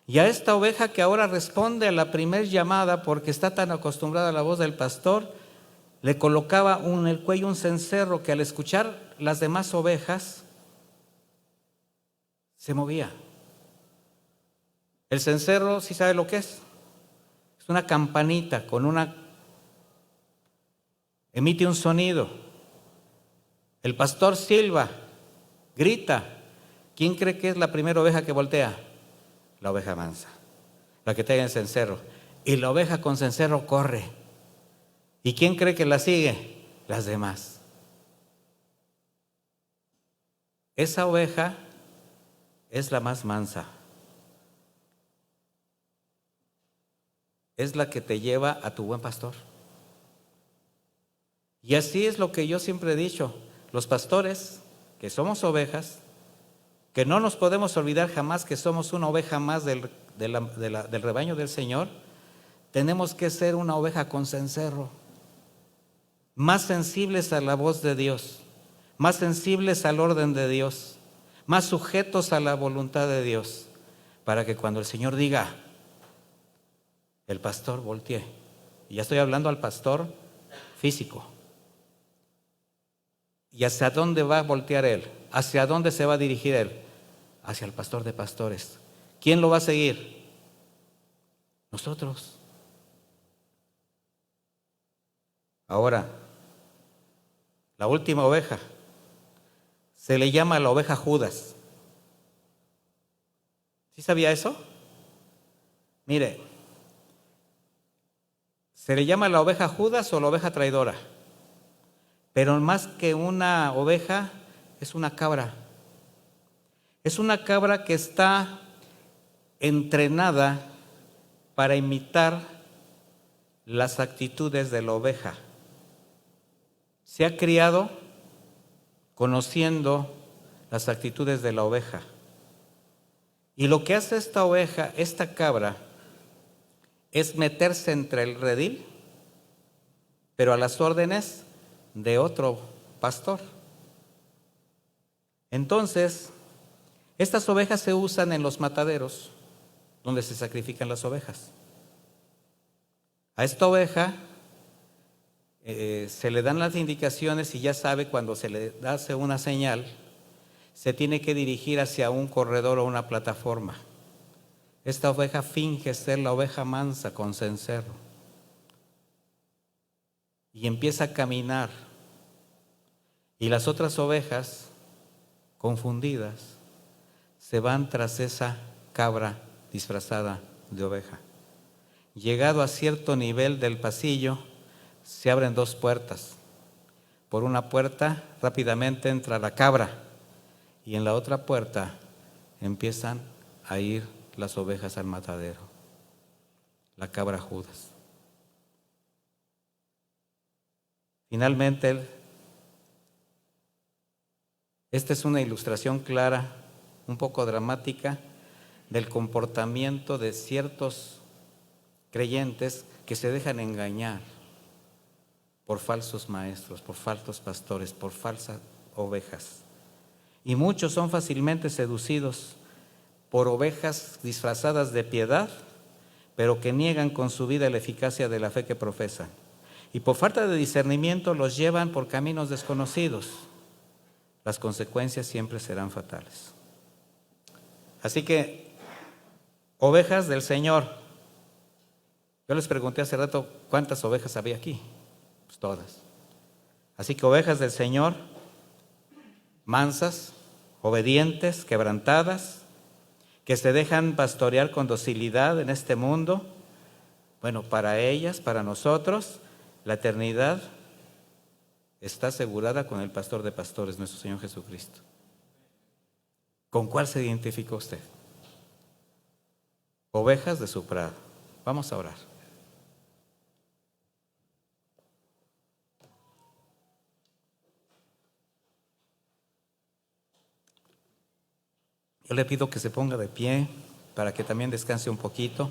Y a esta oveja que ahora responde a la primer llamada porque está tan acostumbrada a la voz del pastor, le colocaba en el cuello un cencerro que al escuchar las demás ovejas se movía. El cencerro, ¿sí sabe lo que es? Es una campanita emite un sonido. El pastor silba, grita. ¿Quién cree que es la primera oveja que voltea? La oveja mansa, la que tiene el cencerro. Y la oveja con cencerro corre. ¿Y quién cree que la sigue? Las demás. Esa oveja es la más mansa. Es la que te lleva a tu buen pastor. Y así es lo que yo siempre he dicho. Los pastores, que somos ovejas, que no nos podemos olvidar jamás que somos una oveja más del rebaño del Señor, tenemos que ser una oveja con cencerro, más sensibles a la voz de Dios, más sensibles al orden de Dios, más sujetos a la voluntad de Dios, para que cuando el Señor diga, el pastor voltee. Y ya estoy hablando al pastor físico. ¿Y hacia dónde va a voltear él? ¿Hacia dónde se va a dirigir él? Hacia el pastor de pastores. ¿Quién lo va a seguir? Nosotros. Ahora, la última oveja se le llama la oveja Judas. ¿Sí sabía eso? Mire, se le llama la oveja Judas o la oveja traidora, pero más que una oveja es una cabra. Es una cabra que está entrenada para imitar las actitudes de la oveja. Se ha criado conociendo las actitudes de la oveja. Y lo que hace esta oveja, esta cabra, es meterse entre el redil, pero a las órdenes de otro pastor. Entonces, estas ovejas se usan en los mataderos, donde se sacrifican las ovejas. A esta oveja se le dan las indicaciones y ya sabe cuando se le hace una señal, se tiene que dirigir hacia un corredor o una plataforma. Esta oveja finge ser la oveja mansa con cencerro y empieza a caminar. Y las otras ovejas, confundidas, se van tras esa cabra disfrazada de oveja. Llegado a cierto nivel del pasillo, se abren dos puertas. Por una puerta rápidamente entra la cabra y en la otra puerta empiezan a ir las ovejas al matadero. La cabra Judas. Finalmente, esta es una ilustración clara, un poco dramática, del comportamiento de ciertos creyentes que se dejan engañar por falsos maestros, por falsos pastores, por falsas ovejas. Y muchos son fácilmente seducidos por ovejas disfrazadas de piedad, pero que niegan con su vida la eficacia de la fe que profesan. Y por falta de discernimiento los llevan por caminos desconocidos. Las consecuencias siempre serán fatales. Así que, ovejas del Señor. Yo les pregunté hace rato cuántas ovejas había aquí. Pues todas. Así que ovejas del Señor, mansas, obedientes, quebrantadas, que se dejan pastorear con docilidad en este mundo. Bueno, para ellas, para nosotros, la eternidad está asegurada con el pastor de pastores, nuestro Señor Jesucristo. ¿Con cuál se identificó usted? Ovejas de su prado. Vamos a orar. Yo le pido que se ponga de pie para que también descanse un poquito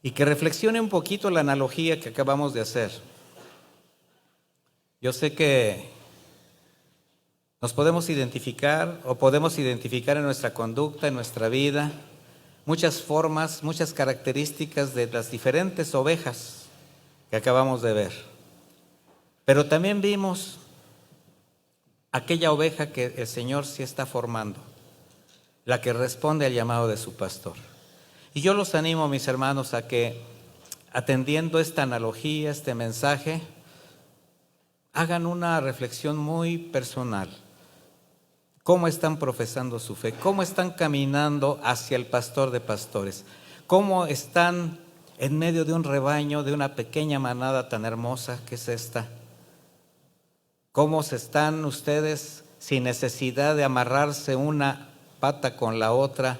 y que reflexione un poquito la analogía que acabamos de hacer. Yo sé que nos podemos identificar o podemos identificar en nuestra conducta, en nuestra vida, muchas formas, muchas características de las diferentes ovejas que acabamos de ver. Pero también vimos aquella oveja que el Señor sí está formando, la que responde al llamado de su pastor. Y yo los animo, mis hermanos, a que, atendiendo esta analogía, este mensaje, hagan una reflexión muy personal. ¿Cómo están profesando su fe? ¿Cómo están caminando hacia el pastor de pastores? ¿Cómo están en medio de un rebaño, de una pequeña manada tan hermosa que es esta? ¿Cómo se están ustedes sin necesidad de amarrarse una pata con la otra,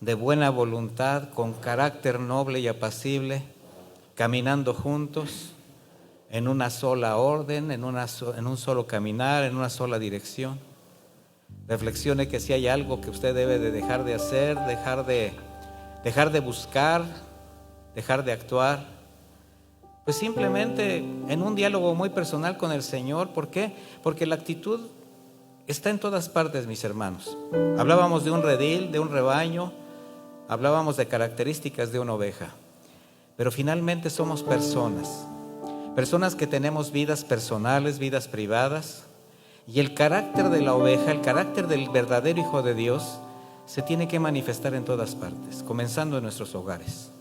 de buena voluntad, con carácter noble y apacible, caminando juntos en una sola orden, en un solo caminar, en una sola dirección? Reflexione que si hay algo que usted debe de dejar de hacer, dejar de buscar, dejar de actuar, pues simplemente en un diálogo muy personal con el Señor. ¿Por qué? Porque la actitud está en todas partes, mis hermanos. Hablábamos de un redil, de un rebaño, hablábamos de características de una oveja, pero finalmente somos personas que tenemos vidas personales, vidas privadas, y el carácter de la oveja, el carácter del verdadero Hijo de Dios, se tiene que manifestar en todas partes, comenzando en nuestros hogares.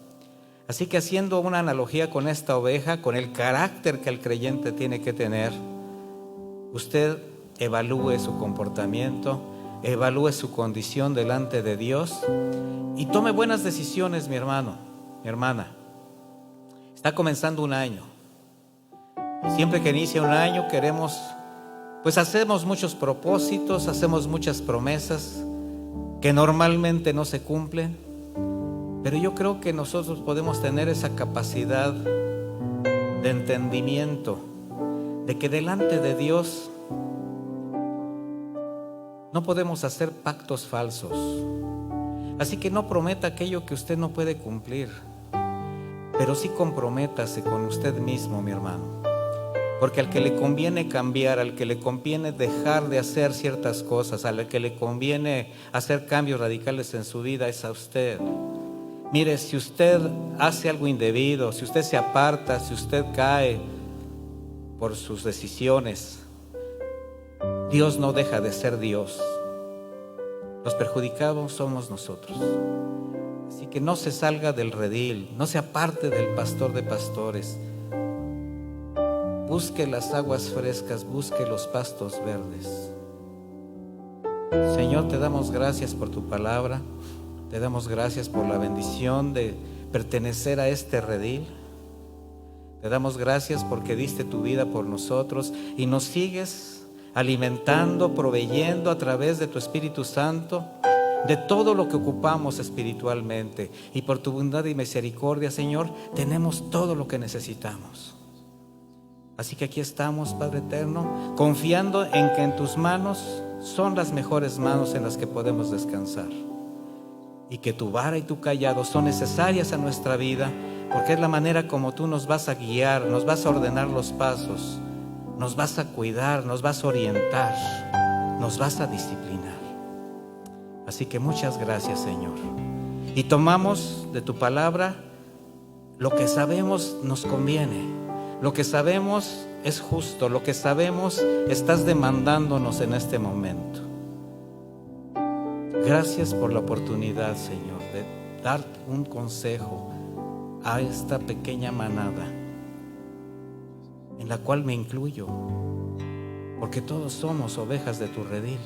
Así que, haciendo una analogía con esta oveja, con el carácter que el creyente tiene que tener, usted evalúe su comportamiento, evalúe su condición delante de Dios y tome buenas decisiones, mi hermano, mi hermana. Está comenzando un año. Y siempre que inicia un año hacemos muchos propósitos, hacemos muchas promesas que normalmente no se cumplen. Pero yo creo que nosotros podemos tener esa capacidad de entendimiento, de que delante de Dios no podemos hacer pactos falsos. Así que no prometa aquello que usted no puede cumplir, pero sí comprométase con usted mismo, mi hermano. Porque al que le conviene cambiar, al que le conviene dejar de hacer ciertas cosas, al que le conviene hacer cambios radicales en su vida, es a usted. Mire, si usted hace algo indebido, si usted se aparta, si usted cae por sus decisiones, Dios no deja de ser Dios. Los perjudicados somos nosotros. Así que no se salga del redil, no se aparte del pastor de pastores. Busque las aguas frescas, busque los pastos verdes. Señor, te damos gracias por tu palabra. Te damos gracias por la bendición de pertenecer a este redil. Te damos gracias porque diste tu vida por nosotros y nos sigues alimentando, proveyendo a través de tu Espíritu Santo de todo lo que ocupamos espiritualmente. Y por tu bondad y misericordia, Señor, tenemos todo lo que necesitamos. Así que aquí estamos, Padre eterno, confiando en que en tus manos son las mejores manos en las que podemos descansar. Y que tu vara y tu callado son necesarias a nuestra vida, porque es la manera como tú nos vas a guiar, nos vas a ordenar los pasos, nos vas a cuidar, nos vas a orientar, nos vas a disciplinar. Así que muchas gracias, Señor. Y tomamos de tu palabra lo que sabemos nos conviene, lo que sabemos es justo, lo que sabemos estás demandándonos en este momento. Gracias por la oportunidad, Señor, de dar un consejo a esta pequeña manada, en la cual me incluyo, porque todos somos ovejas de tu redil,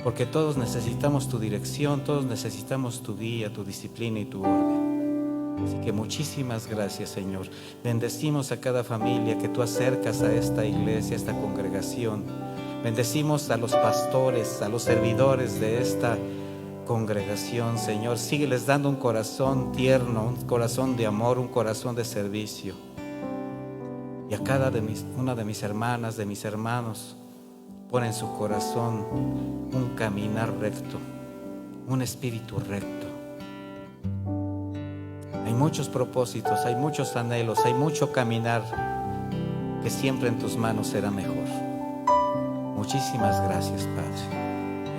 porque todos necesitamos tu dirección, todos necesitamos tu guía, tu disciplina y tu orden. Así que muchísimas gracias, Señor. Bendecimos a cada familia que tú acercas a esta iglesia, a esta congregación. Bendecimos a los pastores, a los servidores de esta congregación, Señor. Sígueles dando un corazón tierno, un corazón de amor, un corazón de servicio. Y a cada una de mis hermanas, de mis hermanos, pon en su corazón un caminar recto, un espíritu recto. Hay muchos propósitos, hay muchos anhelos, hay mucho caminar que siempre en tus manos será mejor. Muchísimas gracias, Padre,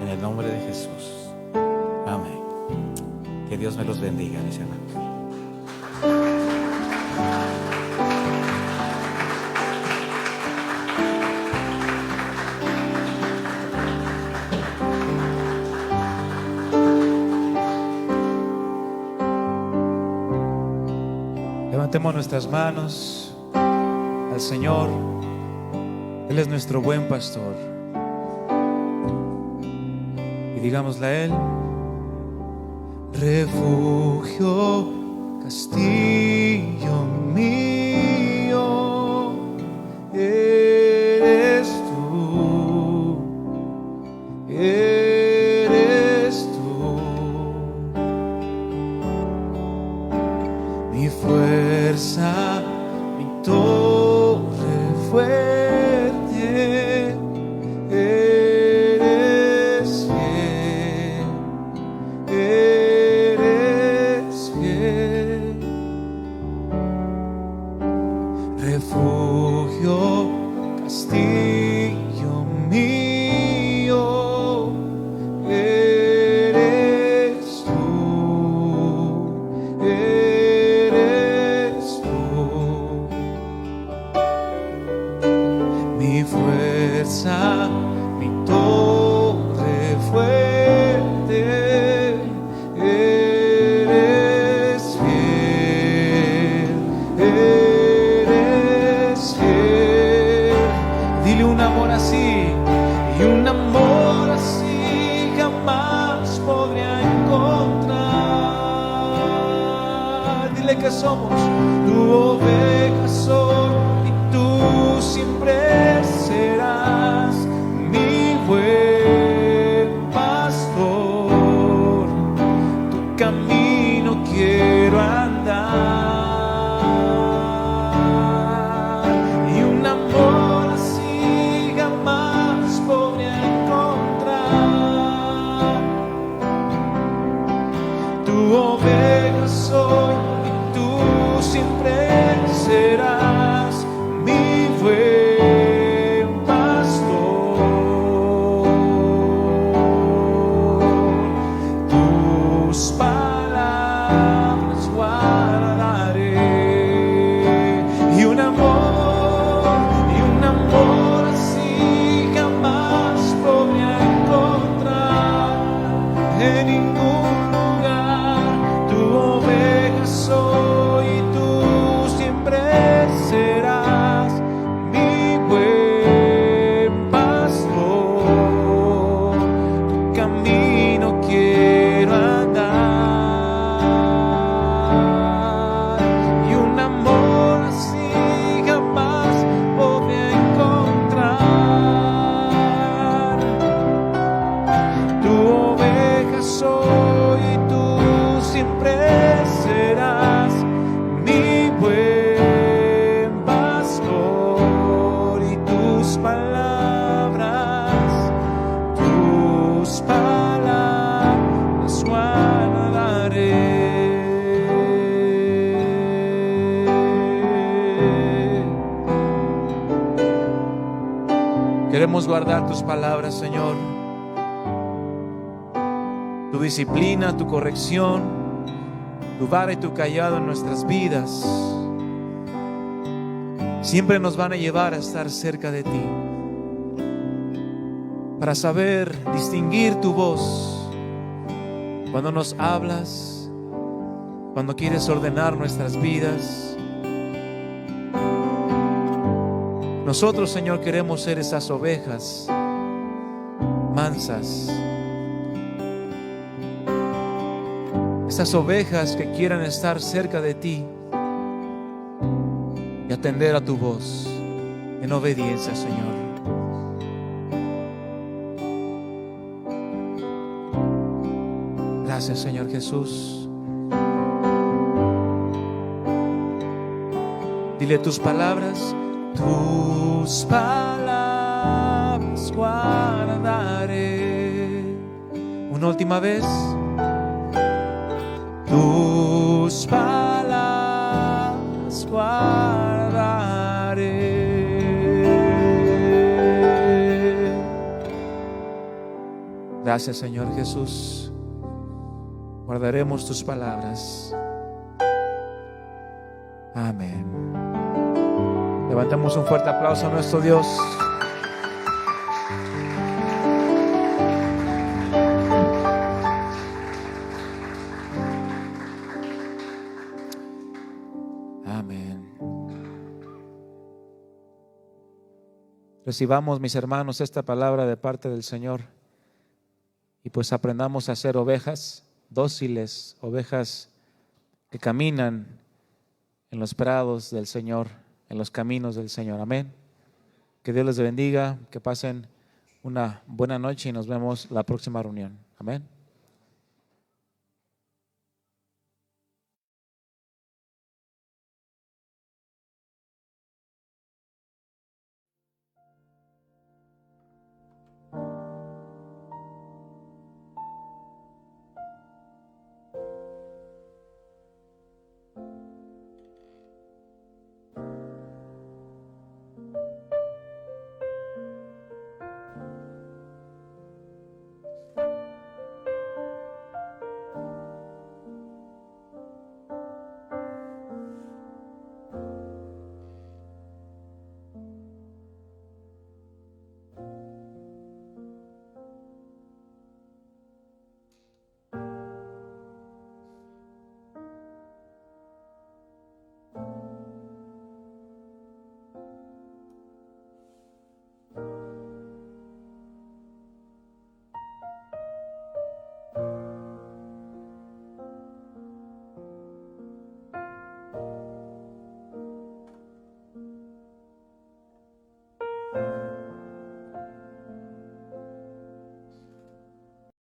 en el nombre de Jesús. Amén. Que Dios me los bendiga, mis hermanos. Levantemos nuestras manos al Señor. Él es nuestro buen pastor. Y digámosle a Él: refugio, castillo mío, eres tú, eres tú, mi fuerza, mi torre fuerte, eres fiel, eres fiel, refugio, castillo mío, eres tú, eres tú, mi fuerza, mi torre fuerte, eres fiel, eres fiel. Dile un amor así, y un amor así jamás podría encontrar. Dile que somos tu oveja soy y tú siempre serás mi buen pastor. Tu camino quiero Queremos guardar tus palabras, Señor. Tu disciplina, tu corrección, tu vara y tu callado en nuestras vidas siempre nos van a llevar a estar cerca de ti, para saber distinguir tu voz cuando nos hablas, cuando quieres ordenar nuestras vidas. Nosotros, Señor, queremos ser esas ovejas mansas, esas ovejas que quieran estar cerca de ti y atender a tu voz en obediencia, Señor. Gracias, Señor Jesús. Dile tus palabras guardaré. Una última vez. Tus palabras guardaré. Gracias, Señor Jesús. Guardaremos tus palabras. Amén. Levantemos un fuerte aplauso a nuestro Dios. Amén. Recibamos, mis hermanos, esta palabra de parte del Señor y pues aprendamos a ser ovejas dóciles, ovejas que caminan en los prados del Señor, en los caminos del Señor. Amén. Que Dios les bendiga, que pasen una buena noche y nos vemos la próxima reunión. Amén.